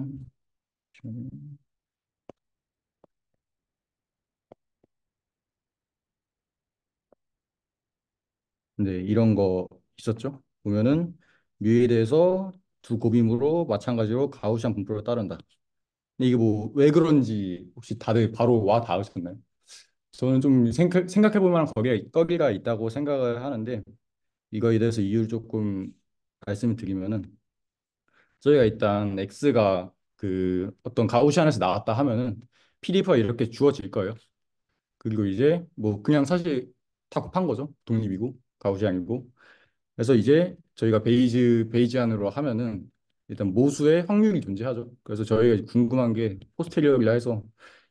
근데 이런 거 있었죠? 보면은 뮤에 대해서 두 곱임으로 마찬가지로 가우시안 분포를 따른다. 근데 이게 뭐 왜 그런지 혹시 다들 바로 와 닿으셨나요? 저는 좀 생각해 볼 만한 거리가 있다고 생각을 하는데 이거에 대해서 이유를 조금 말씀을 드리면은 저희가 일단 x가 그 어떤 가우시안에서 나왔다 하면은 PDF가 이렇게 주어질 거예요. 그리고 이제 뭐 그냥 사실 다 곱한 거죠. 독립이고 가우시안이고. 그래서 이제 저희가 베이지안으로 하면은 일단 모수의 확률이 존재하죠. 그래서 저희가 궁금한 게 포스테리어리라 해서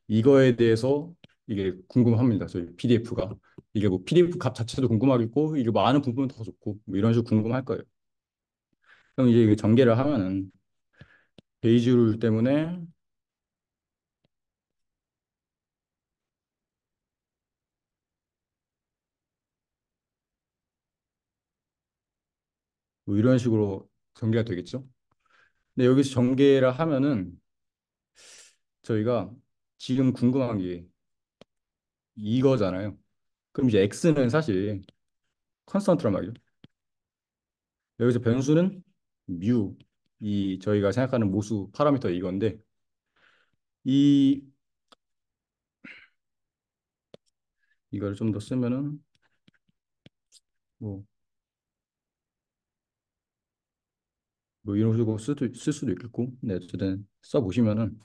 이거에 대해서 이게 궁금합니다. 저희 PDF가 이게 뭐 PDF 값 자체도 궁금하겠고 이게 뭐 아는 부분은 더 좋고 뭐 이런 식으로 궁금할 거예요. 그럼 이제 이게 전개를 하면은 베이지 룰 때문에 뭐 이런 식으로 전개가 되겠죠. 근데 여기서 전개를 하면은 저희가 지금 궁금한 게 이거잖아요. 그럼 이제 x는 사실 컨스턴트란 말이죠. 여기서 변수는 뮤, 이 저희가 생각하는 모수 파라미터 이건데 이 이걸 좀 더 쓰면은 뭐, 뭐 이런 식으로 쓸 수도 있겠고, 네, 어쨌든 써 보시면은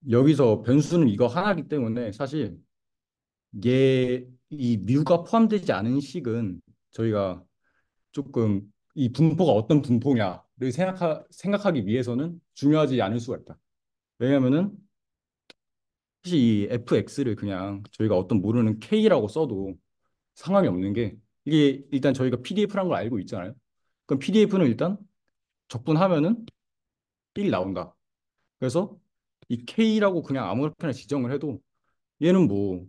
여기서 변수는 이거 하나이기 때문에 사실 얘 이 뮤가 포함되지 않은 식은 저희가 조금 이 분포가 어떤 분포냐를 생각하기 위해서는 중요하지 않을 수가 있다. 왜냐면은 사실 이 fx를 그냥 저희가 어떤 모르는 k라고 써도 상관이 없는 게 이게 일단 저희가 PDF라는 걸 알고 있잖아요. 그럼 PDF는 일단 적분하면은 1이 나온다. 그래서 이 K라고 그냥 아무렇게나 지정을 해도 얘는 뭐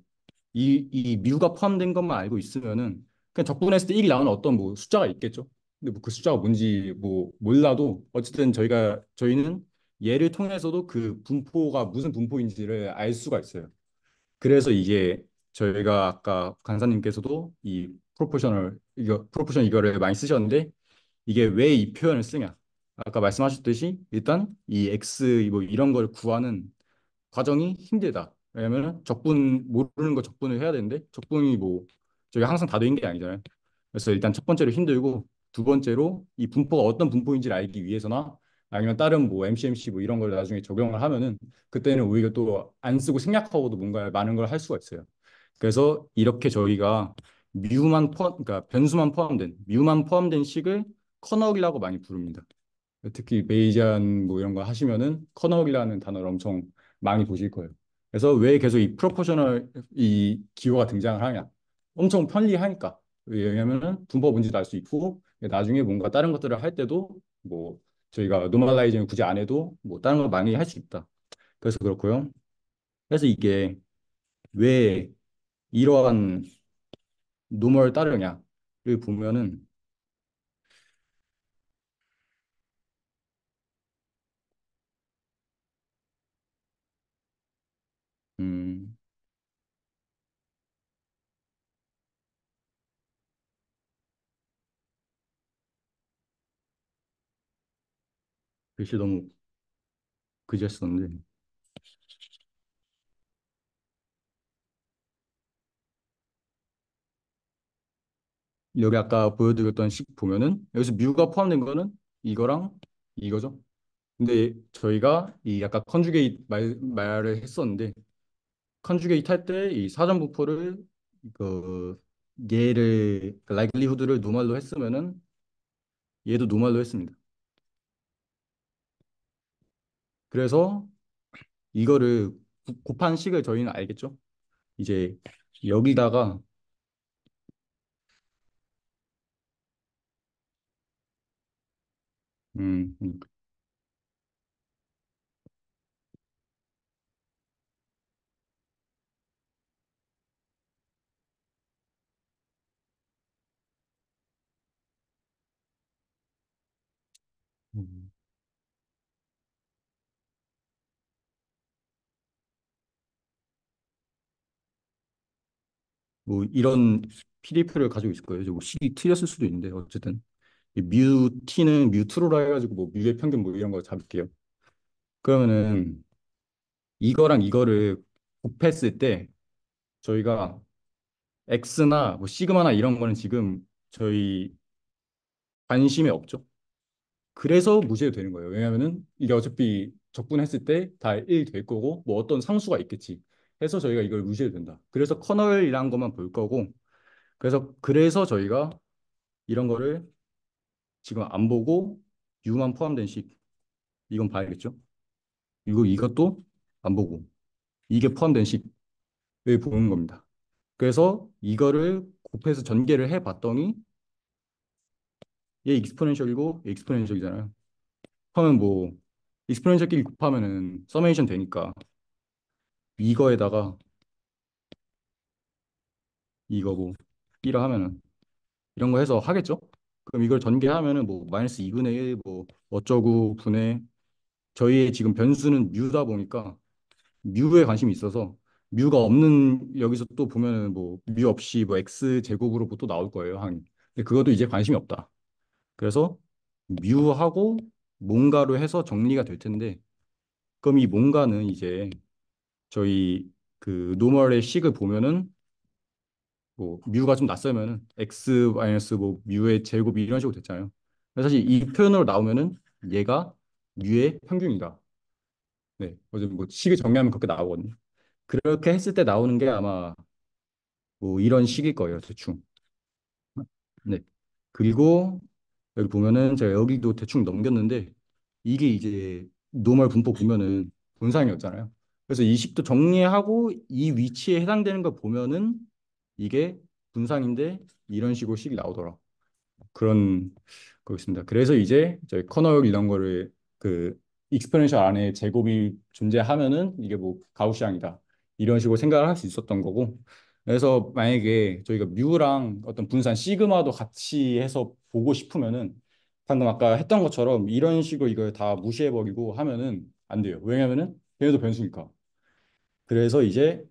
이 뮤가 포함된 것만 알고 있으면은 그냥 적분했을 때 1이 나오는 어떤 뭐 숫자가 있겠죠. 근데 뭐 그 숫자가 뭔지 뭐 몰라도 어쨌든 저희는 얘를 통해서도 그 분포가 무슨 분포인지를 알 수가 있어요. 그래서 이게 저희가 아까 간사님께서도 이 프로포션 이거를 많이 쓰셨는데 이게 왜 이 표현을 쓰냐? 아까 말씀하셨듯이 일단 이 x 뭐 이런 걸 구하는 과정이 힘들다. 왜냐면 적분 모르는 거 적분을 해야 되는데 적분이 뭐 저희 항상 다 되는 게 아니잖아요. 그래서 일단 첫 번째로 힘들고 두 번째로 이 분포가 어떤 분포인지를 알기 위해서나 아니면 다른 뭐 MCMC 뭐 이런 걸 나중에 적용을 하면은 그때는 오히려 또 안 쓰고 생략하고도 뭔가 많은 걸 할 수가 있어요. 그래서 이렇게 저희가 그러니까 변수만 포함된 뮤만 포함된 식을 커널이라고 많이 부릅니다. 특히 베이지안 뭐 이런 거 하시면은 커널이라는 단어를 엄청 많이 보실 거예요. 그래서 왜 계속 이 프로포셔널 이 기호가 등장을 하냐? 엄청 편리하니까. 왜냐면은 분법 문제도 알 수 있고 나중에 뭔가 다른 것들을 할 때도 뭐 저희가 노멀라이징을 굳이 안 해도 뭐 다른 걸 많이 할 수 있다. 그래서 그렇고요. 그래서 이게 왜 이러한 노멀 따르냐를 보면은 음, 글씨 너무 그지였었는데 여기 아까 보여드렸던 식 보면은 여기서 뮤가 포함된 거는 이거랑 이거죠. 근데 저희가 이 약간 컨주게이트 말을 했었는데 컨주게이트 할 때 이 사전 분포를 그 얘를 라이클리후드를 노멀로 했으면은 얘도 노멀로 했습니다. 그래서 이거를 곱한 식을 저희는 알겠죠. 이제 여기다가 음, 음, 음. 뭐 이런 PDF를 가지고 있을 거예요. 이제 뭐 식이 틀렸을 수도 있는데 어쨌든 뮤 t는 뮤 트루라 해가지고 뭐 뮤의 평균 뭐 이런 거 잡을게요. 그러면은 이거랑 이거를 곱했을 때 저희가 x나 뭐 시그마나 이런 거는 지금 저희 관심에 없죠. 그래서 무시해도 되는 거예요. 왜냐하면은 이게 어차피 적분했을 때 다 1 될 거고 뭐 어떤 상수가 있겠지. 해서 저희가 이걸 무시해도 된다. 그래서 커널이란 것만 볼 거고 그래서 저희가 이런 거를 지금 안 보고 U만 포함된 식 이건 봐야겠죠. 그리고 이것도 안 보고 이게 포함된 식을 보는 겁니다. 그래서 이거를 곱해서 전개를 해 봤더니 얘 익스포넨셜이고 얘 익스포넨셜이잖아요. 하면 뭐 익스포넨셜끼리 곱하면은 서메이션 되니까 이거에다가 이거 뭐 B라 하면은 이런 거 해서 하겠죠? 그럼 이걸 전개하면은 뭐 마이너스 2분의 1 뭐 어쩌고 분의 저희의 지금 변수는 뮤다 보니까 뮤에 관심이 있어서 뮤가 없는 여기서 또 보면은 뭐 뮤 없이 뭐 x 제곱으로 뭐또 나올 거예요 항이. 근데 그것도 이제 관심이 없다. 그래서 뮤하고 뭔가로 해서 정리가 될 텐데 그럼 이 뭔가는 이제 저희 그 노멀의 식을 보면은 뭐 뮤가 좀 낯설면은 x 마이너스 뭐 뮤의 제곱이 이런 식으로 됐잖아요. 그래서 사실 이 표현으로 나오면은 얘가 뮤의 평균이다. 네, 어제 뭐 식을 정리하면 그렇게 나오거든요. 그렇게 했을 때 나오는 게 아마 뭐 이런 식일 거예요, 대충. 네. 그리고 여기 보면은 제가 여기도 대충 넘겼는데 이게 이제 노멀 분포 보면은 분상이었잖아요. 그래서 이 식도 정리하고 이 위치에 해당되는 걸 보면은 이게 분상인데 이런 식으로 식이 나오더라. 그런 거였습니다. 그래서 이제 저희 커널 이런 거를 그 익스포넨셜 안에 제곱이 존재하면은 이게 뭐 가우시안이다. 이런 식으로 생각을 할 수 있었던 거고. 그래서 만약에 저희가 뮤랑 어떤 분산 시그마도 같이 해서 보고 싶으면은 방금 아까 했던 것처럼 이런 식으로 이걸 다 무시해버리고 하면은 안 돼요. 왜냐면은 걔네도 변수니까. 그래서 이제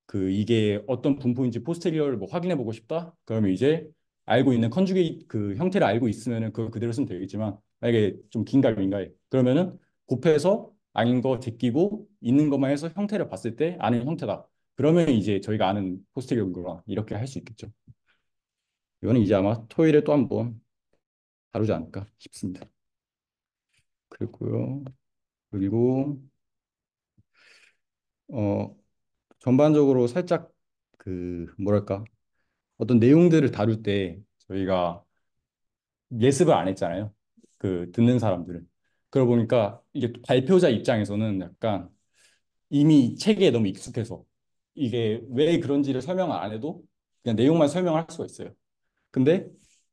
그 이게 어떤 분포인지 포스테리어를 뭐 확인해 보고 싶다? 그러면 이제 알고 있는 컨주게이트 그 형태를 알고 있으면은 그걸 그대로 쓰면 되겠지만 만약에 좀 긴가 민가해. 그러면은 곱해서 아닌 거 제끼고 있는 것만 해서 형태를 봤을 때 아는 형태다. 그러면 이제 저희가 아는 포스테리어구나 이렇게 할 수 있겠죠. 이거는 이제 아마 토요일에 또 한번 다루지 않을까 싶습니다. 그리고요. 그리고 어 전반적으로 살짝 그 뭐랄까 어떤 내용들을 다룰 때 저희가 예습을 안 했잖아요. 그 듣는 사람들은. 그러다 보니까 이게 또 발표자 입장에서는 약간 이미 이 책에 너무 익숙해서 이게 왜 그런지를 설명을 안 해도 그냥 내용만 설명을 할 수가 있어요. 근데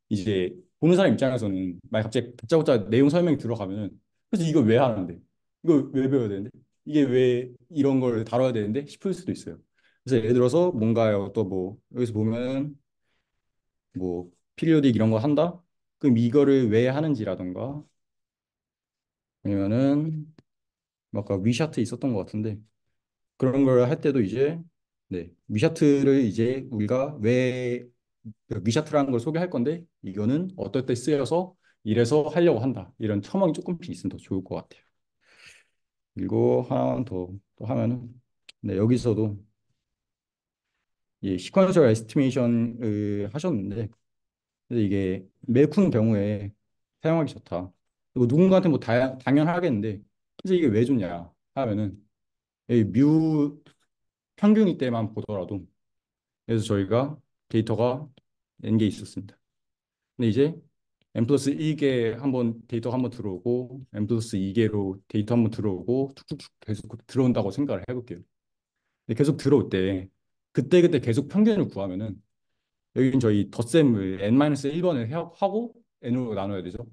이제 보는 사람 입장에서는 만약 갑자기 다짜고짜 내용 설명이 들어가면은 그래서 이걸 왜 하는데? 이거 왜 배워야 되는데? 이게 왜 이런 걸 다뤄야 되는데? 싶을 수도 있어요. 그래서 예를 들어서 뭔가요 또 뭐 여기서 보면 뭐 피리오딕 이런 거 한다? 그럼 이거를 왜 하는지라던가 아니면은 뭐 아까 위샤트 있었던 것 같은데 그런 걸 할 때도 이제 네 위샤트를 이제 우리가 왜 위샤트라는 걸 소개할 건데 이거는 어떨 때 쓰여서 이래서 하려고 한다 이런 첨언이 조금씩 있으면 더 좋을 것 같아요. 그리고 하나 더 또 하면은 네 여기서도 이 시퀀셜 에스티메이션을 하셨는데 그래서 이게 매큰 경우에 사용하기 좋다. 그리고 누군가한테 뭐 당연하겠는데 그래서 이게 왜 좋냐 하면은 이뮤 평균일 때만 보더라도 그래서 저희가 데이터가 N 개 있었습니다. 근데 이제 N 플러스 1개 한번 데이터가 한번 들어오고 N 플러스 2개로 데이터 한번 들어오고 툭툭툭 계속 들어온다고 생각을 해볼게요. 근데 계속 들어올 때 그때그때 계속 평균을 구하면은 여기는 저희 덧셈을 N-1번을 하고 N으로 나눠야 되죠.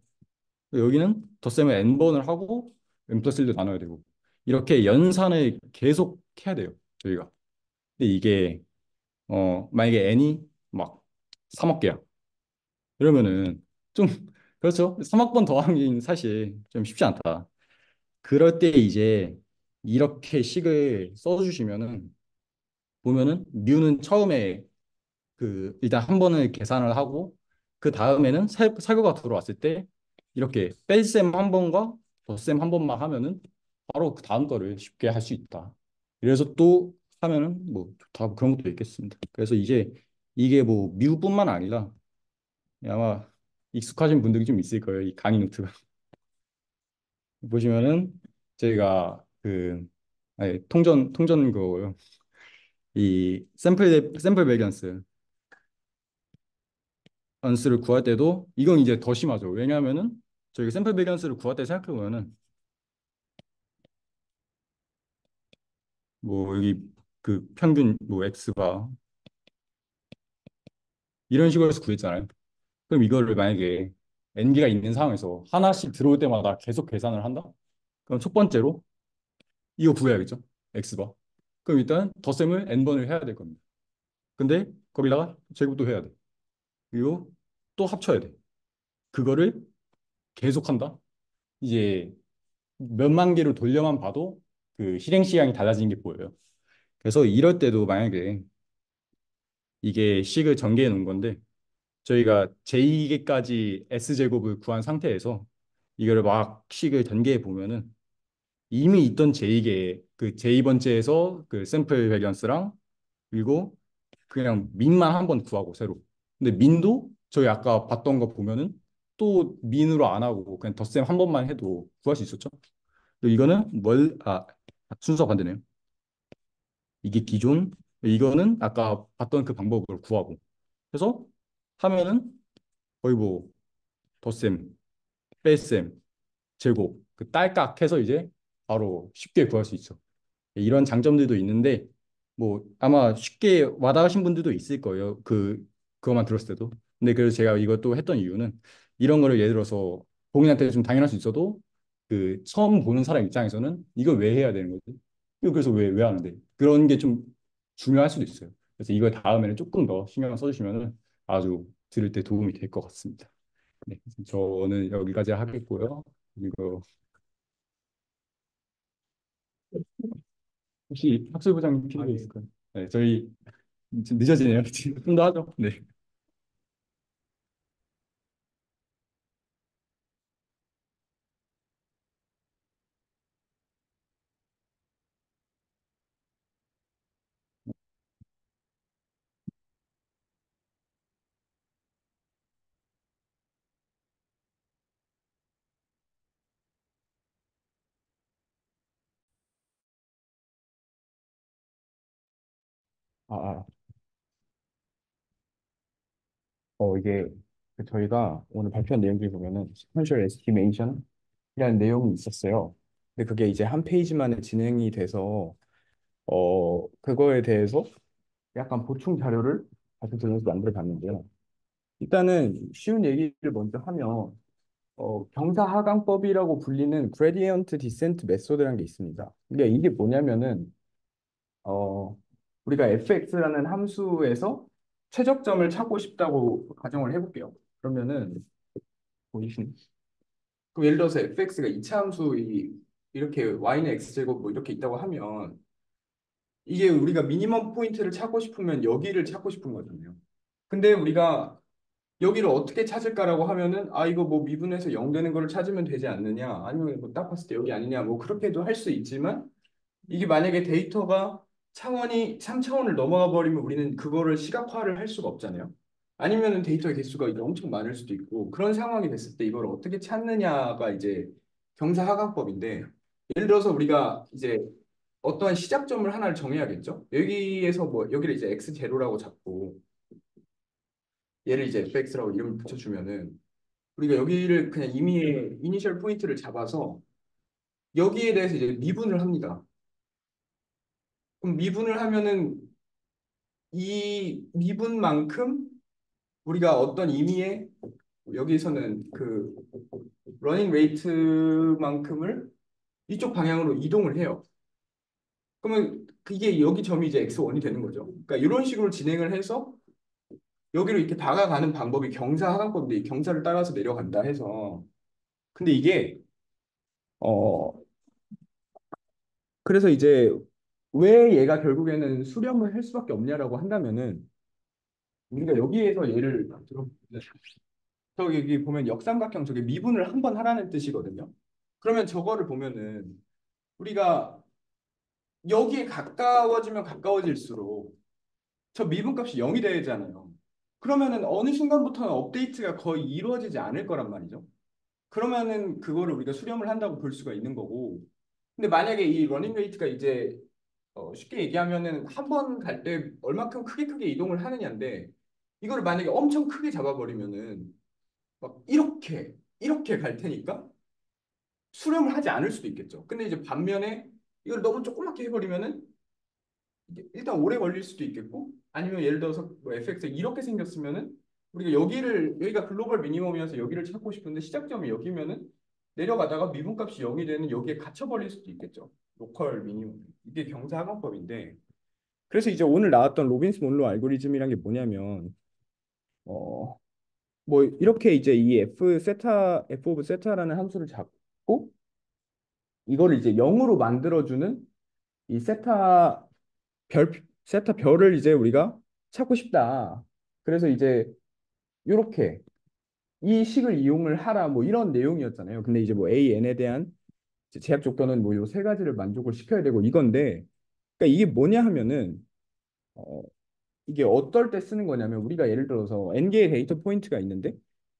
여기는 덧셈을 N번을 하고 N 플러스 1도 나눠야 되고 이렇게 연산을 계속 해야 돼요. 저희가. 근데 이게 만약에 n이 막 3억 개야. 이러면은 좀 그렇죠. 3억 번 더하긴 사실 좀 쉽지 않다. 그럴 때 이제 이렇게 식을 써주시면은 보면은 뮤는 처음에 그 일단 한 번을 계산을 하고 그 다음에는 사교가 들어왔을 때 이렇게 뺄셈 한 번과 덧셈 한 번만 하면은 바로 그 다음 거를 쉽게 할 수 있다. 그래서 또 하면은 뭐 다 그런 것도 있겠습니다. 그래서 이제 이게 뭐 뮤뿐만 아니라 아마 익숙하신 분들이 좀 있을 거예요. 이 강의 노트가. 보시면은 저희가 그 아니, 통전 그거요. 이 샘플 베리언스 언스를 구할 때도 이건 이제 더 심하죠. 왜냐하면은 저희 샘플 베리언스를 구할 때 생각해 보면은 뭐 여기 그 평균 뭐 x가 이런 식으로 해서 구했잖아요. 그럼 이거를 만약에 n개가 있는 상황에서 하나씩 들어올 때마다 계속 계산을 한다? 그럼 첫 번째로 이거 구해야겠죠? x바. 그럼 일단 덧셈을 n번을 해야 될 겁니다. 근데 거기다가 제곱도 해야 돼. 그리고 또 합쳐야 돼. 그거를 계속한다. 이제 몇만 개로 돌려만 봐도 그 실행 시간이 달라지는 게 보여요. 그래서 이럴 때도 만약에 이게 식을 전개해 놓은 건데 저희가 j2개까지 s제곱을 구한 상태에서 이거를 막 식을 전개해 보면은 이미 있던 j2개 그 j 번째에서 그 샘플 베리언스랑 그리고 그냥 민만 한 번 구하고 새로. 근데 민도 저희 아까 봤던 거 보면은 또 민으로 안 하고 그냥 덧셈 한 번만 해도 구할 수 있었죠. 그리고 이거는 순서 반대네요. 이게 기존, 이거는 아까 봤던 그 방법으로 구하고. 그래서 하면은 거의 뭐 덧셈, 뺄셈, 제곱, 그 딸깍 해서 이제 바로 쉽게 구할 수 있죠. 이런 장점들도 있는데 뭐 아마 쉽게 와닿으신 분들도 있을 거예요. 그거만 들었을 때도. 근데 그래서 제가 이것도 했던 이유는 이런 거를 예를 들어서 본인한테 좀 당연할 수 있어도 그 처음 보는 사람 입장에서는 이걸 왜 해야 되는 거지? 이거 그래서 왜 하는데? 그런 게 좀 중요할 수도 있어요. 그래서 이걸 다음에는 조금 더 신경 써주시면은 아주 들을 때 도움이 될 것 같습니다. 네, 저는 여기까지 하겠고요. 그리고 혹시 학술부장님 필요 있을까요? 네, 저희 지금 늦어지네요. 좀 더 하죠. 네. 아, 아. 이게 저희가 오늘 발표한 내용 중에 보면은 sequential estimation이라는 내용이 있었어요. 근데 그게 이제 한 페이지만에 진행이 돼서 그거에 대해서 약간 보충 자료를 발표 들으면서 만들어 봤는데요. 일단은 쉬운 얘기를 먼저 하면 경사하강법이라고 불리는 gradient descent method라는 게 있습니다. 이게 뭐냐면은 어, 우리가 fx라는 함수에서 최적점을 찾고 싶다고 가정을 해볼게요. 그러면은 보이시나요? 그럼 예를 들어서 fx가 이차 함수 이렇게 y는 x제곱 뭐 이렇게 있다고 하면 이게 우리가 미니멈 포인트를 찾고 싶으면 여기를 찾고 싶은 거잖아요. 근데 우리가 여기를 어떻게 찾을까라고 하면은 이거 뭐 미분해서 0 되는 거를 찾으면 되지 않느냐 아니면 뭐 딱 봤을 때 여기 아니냐 뭐 그렇게도 할 수 있지만 이게 만약에 데이터가 차원이 3차원을 넘어가 버리면 우리는 그거를 시각화를 할 수가 없잖아요. 아니면은 데이터의 개수가 이제 엄청 많을 수도 있고 그런 상황이 됐을 때 이걸 어떻게 찾느냐가 이제 경사하강법인데 예를 들어서 우리가 이제 어떠한 시작점을 하나를 정해야겠죠. 여기에서 뭐 여기를 이제 x0라고 잡고 얘를 이제 fx라고 이름을 붙여주면은 우리가 여기를 그냥 임의의 이니셜 포인트를 잡아서 여기에 대해서 이제 미분을 합니다. 그럼 미분을 하면은 이 미분만큼 우리가 어떤 의미의 여기서는 그 러닝 레이트만큼을 이쪽 방향으로 이동을 해요. 그러면 이게 여기 점이 이제 x1이 되는 거죠. 그러니까 이런 식으로 진행을 해서 여기로 이렇게 다가가는 방법이 경사하강법인데 이 경사를 따라서 내려간다 해서 근데 이게 어 그래서 이제 왜 얘가 결국에는 수렴을 할 수밖에 없냐라고 한다면은 우리가 여기에서 예를 들어 여기 보면 역삼각형 저게 미분을 한 번 하라는 뜻이거든요. 그러면 저거를 보면은 우리가 여기에 가까워지면 가까워질수록 저 미분값이 0이 되잖아요. 그러면은 어느 순간부터는 업데이트가 거의 이루어지지 않을 거란 말이죠. 그러면은 그거를 우리가 수렴을 한다고 볼 수가 있는 거고. 근데 만약에 이 러닝 웨이트가 이제 쉽게 얘기하면은 한 번 갈 때 얼마큼 크게 이동을 하느냐인데 이거를 만약에 엄청 크게 잡아버리면은 막 이렇게 갈 테니까 수렴을 하지 않을 수도 있겠죠. 근데 이제 반면에 이걸 너무 조그맣게 해버리면은 이게 일단 오래 걸릴 수도 있겠고 아니면 예를 들어서 뭐 FX 이렇게 생겼으면은 우리가 여기가 글로벌 미니멈이어서 여기를 찾고 싶은데 시작점이 여기면은 내려가다가 미분값이 0이 되는 여기에 갇혀버릴 수도 있겠죠. 로컬 미니멈. 이게 경사하관법인데 그래서 이제 오늘 나왔던 로빈스 몬로 알고리즘이란 게 뭐냐면 어 뭐 이렇게 이제 이 f 오브 세타라는 함수를 잡고 이거를 이제 0으로 만들어주는 이 세타 별을 이제 우리가 찾고 싶다. 그래서 이제 이렇게 이 식을 이용을 하라 뭐 이런 내용이었잖아요. 근데 이제 뭐 AN에 대한 이제 제약 조건은 뭐 요 세 가지를 만족을 시켜야 되고 이건데 그러니까 이게 뭐냐 하면은 어, 이게 어떨 때 쓰는 거냐면 우리가 예를 들어서 n 개의 데이터 포인트가 있는데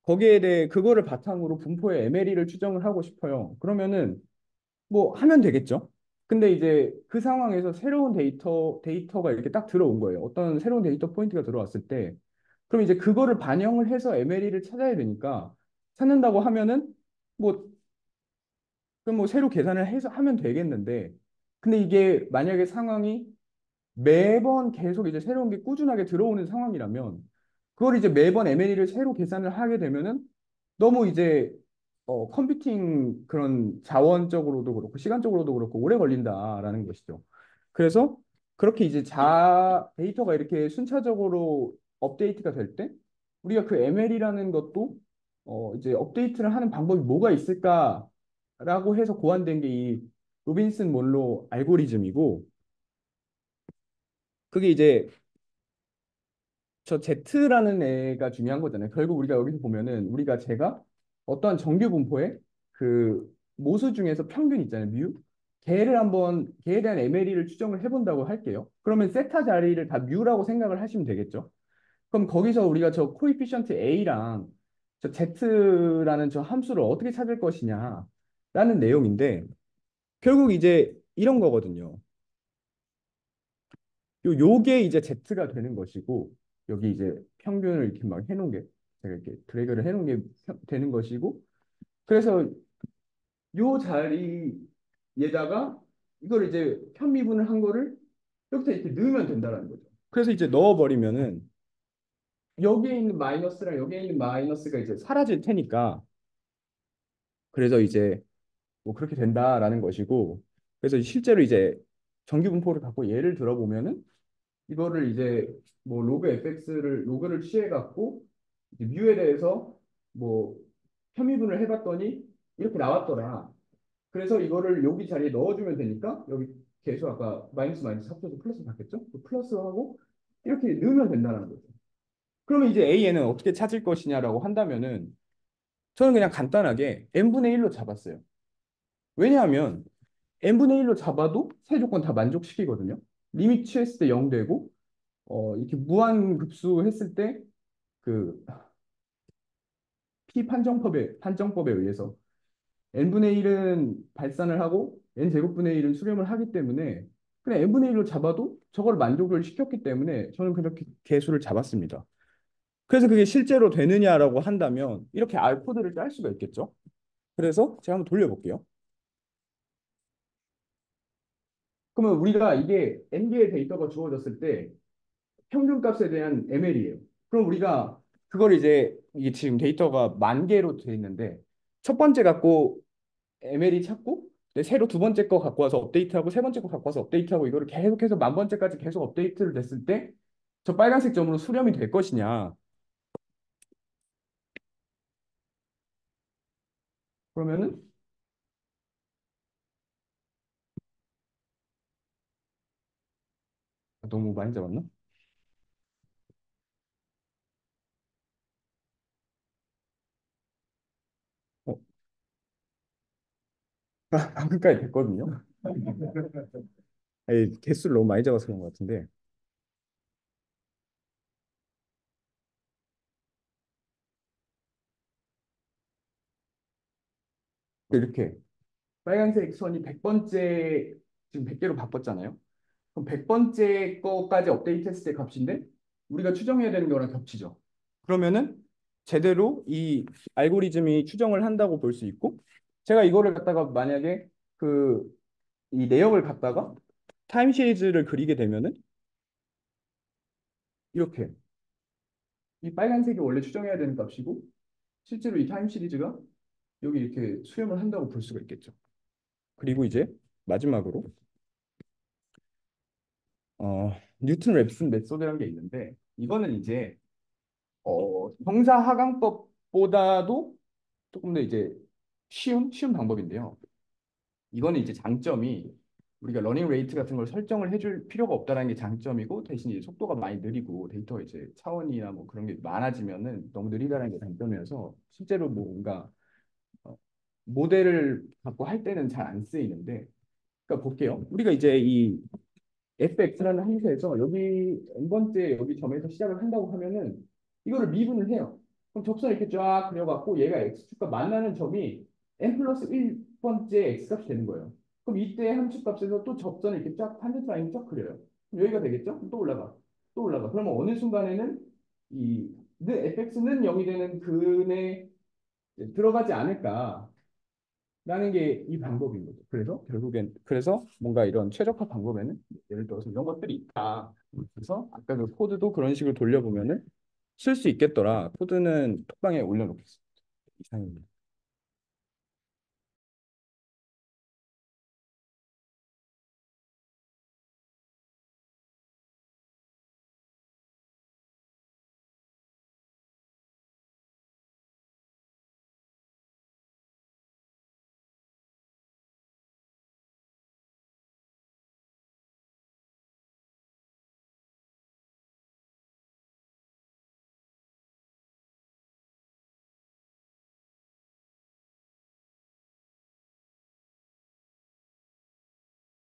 거기에 대해 그거를 바탕으로 분포의 MLE를 추정을 하고 싶어요. 그러면은 뭐 하면 되겠죠. 근데 이제 그 상황에서 새로운 데이터가 이렇게 딱 들어온 거예요. 어떤 새로운 데이터 포인트가 들어왔을 때 그럼 이제 그거를 반영을 해서 MLE를 찾아야 되니까 찾는다고 하면은 뭐 그럼 뭐 새로 계산을 해서 하면 되겠는데 근데 이게 만약에 상황이 매번 계속 이제 새로운 게 꾸준하게 들어오는 상황이라면 그걸 이제 매번 M&E를 새로 계산을 하게 되면은 너무 이제 컴퓨팅 그런 자원적으로도 그렇고 시간적으로도 그렇고 오래 걸린다라는 것이죠. 그래서 그렇게 이제 데이터가 이렇게 순차적으로 업데이트가 될 때 우리가 그 ML이라는 것도 이제 업데이트를 하는 방법이 뭐가 있을까라고 해서 고안된 게 이 로빈슨 몰로 알고리즘이고 그게 이제 저 Z라는 애가 중요한 거잖아요. 결국 우리가 여기서 보면은 제가 어떠한 정규 분포의 그 모수 중에서 평균 있잖아요. 걔에 대한 MLE를 추정을 해본다고 할게요. 그러면 세타 자리를 다 뮤라고 생각을 하시면 되겠죠. 그럼 거기서 우리가 저 코에피션트 A랑 저 Z라는 저 함수를 어떻게 찾을 것이냐라는 내용인데 결국 이제 이런 거거든요. 요게 이제 Z가 되는 것이고 여기 이제 평균을 이렇게 막 해놓은 게 제가 이렇게 드래그를 해놓은 게 되는 것이고 그래서 요 자리에다가 이걸 이제 편미분을 한 거를 여기다 이렇게 넣으면 된다는 거죠. 그래서 이제 넣어버리면은 여기에 있는 마이너스랑 여기에 있는 마이너스가 이제 사라질 테니까 그래서 이제 뭐 그렇게 된다라는 것이고 그래서 실제로 이제 정규 분포를 갖고 예를 들어보면은 이거를 이제 뭐 로그를 취해 갖고 뮤에 대해서 뭐 편미분을 해봤더니 이렇게 나왔더라. 그래서 이거를 여기 자리에 넣어주면 되니까 여기 계수 아까 마이너스 마이너스 합쳐서 플러스 받겠죠? 그 플러스하고 이렇게 넣으면 된다는 거죠. 그러면 이제 AN은 어떻게 찾을 것이냐라고 한다면은 저는 그냥 간단하게 n분의 1로 잡았어요. 왜냐하면 n분의 1로 잡아도 세 조건 다 만족시키거든요. 리미트 취했을 때 0 되고 이렇게 무한 급수했을 때 그 P 판정법에 의해서 n분의 1은 발산을 하고 n제곱분의 1은 수렴을 하기 때문에 그냥 n분의 1로 잡아도 저걸 만족을 시켰기 때문에 저는 그렇게 개수를 잡았습니다. 그래서 그게 실제로 되느냐라고 한다면 이렇게 R 코드를 짤 수가 있겠죠. 그래서 제가 한번 돌려볼게요. 그러면 우리가 이게 n개의 데이터가 주어졌을 때 평균값에 대한 ML이에요. 그럼 우리가 그걸 이제 이게 지금 데이터가 10,000개로 돼 있는데 첫 번째 갖고 ML이 찾고 새로 두 번째 거 갖고 와서 업데이트하고 세 번째 거 갖고 와서 업데이트하고 이거를 계속해서 10,000번째까지 계속 업데이트를 됐을 때 저 빨간색 점으로 수렴이 될 것이냐. 그러면은 너무 많이 잡았나? 어, 방금까지 됐거든요. 아니, 개수를 너무 많이 잡아서 그런 것 같은데. 이렇게 빨간색 선이 100번째 지금 100개로 바꿨잖아요. 그럼 100번째 거까지 업데이트했을 때 값인데 우리가 추정해야 되는 거랑 겹치죠. 그러면은 제대로 이 알고리즘이 추정을 한다고 볼 수 있고 제가 이거를 갖다가 만약에 그 이 내역을 갖다가 타임 시리즈를 그리게 되면은 이렇게 이 빨간색이 원래 추정해야 되는 값이고 실제로 이 타임 시리즈가 여기 이렇게 수렴을 한다고 볼 수가 있겠죠. 그리고 이제 마지막으로 뉴튼 랩슨 메소드라는 게 있는데 이거는 이제 형사하강법보다도 조금 더 이제 쉬운 방법인데요. 이거는 이제 장점이 우리가 러닝 레이트 같은 걸 설정을 해줄 필요가 없다라는 게 장점이고 대신 이제 속도가 많이 느리고 데이터 이제 차원이나 뭐 그런 게 많아지면은 너무 느리다는 게 단점이어서 실제로 뭐 뭔가 어, 모델을 갖고 할 때는 잘 안 쓰이는데 그러니까 볼게요. 우리가 이제 이 fx라는 함수에서 여기 n번째 여기 점에서 시작을 한다고 하면은 이거를 미분을 해요. 그럼 접선을 이렇게 쫙 그려갖고 얘가 x축과 만나는 점이 n 플러스 1번째 x값이 되는 거예요. 그럼 이때 함수값에서 또 접선을 이렇게 쫙 탄젠트 라인을 쫙 그려요. 그럼 여기가 되겠죠? 또 올라가. 또 올라가. 그러면 어느 순간에는 이 fx는 0이 되는 근에 들어가지 않을까. 라는 게 이 방법인 거죠. 그래서 결국엔 그래서 뭔가 이런 최적화 방법에는 예를 들어서 이런 것들이 있다. 그래서 아까 그 코드도 그런 식으로 돌려보면은 쓸 수 있겠더라. 코드는 톡방에 올려놓겠습니다. 이상입니다.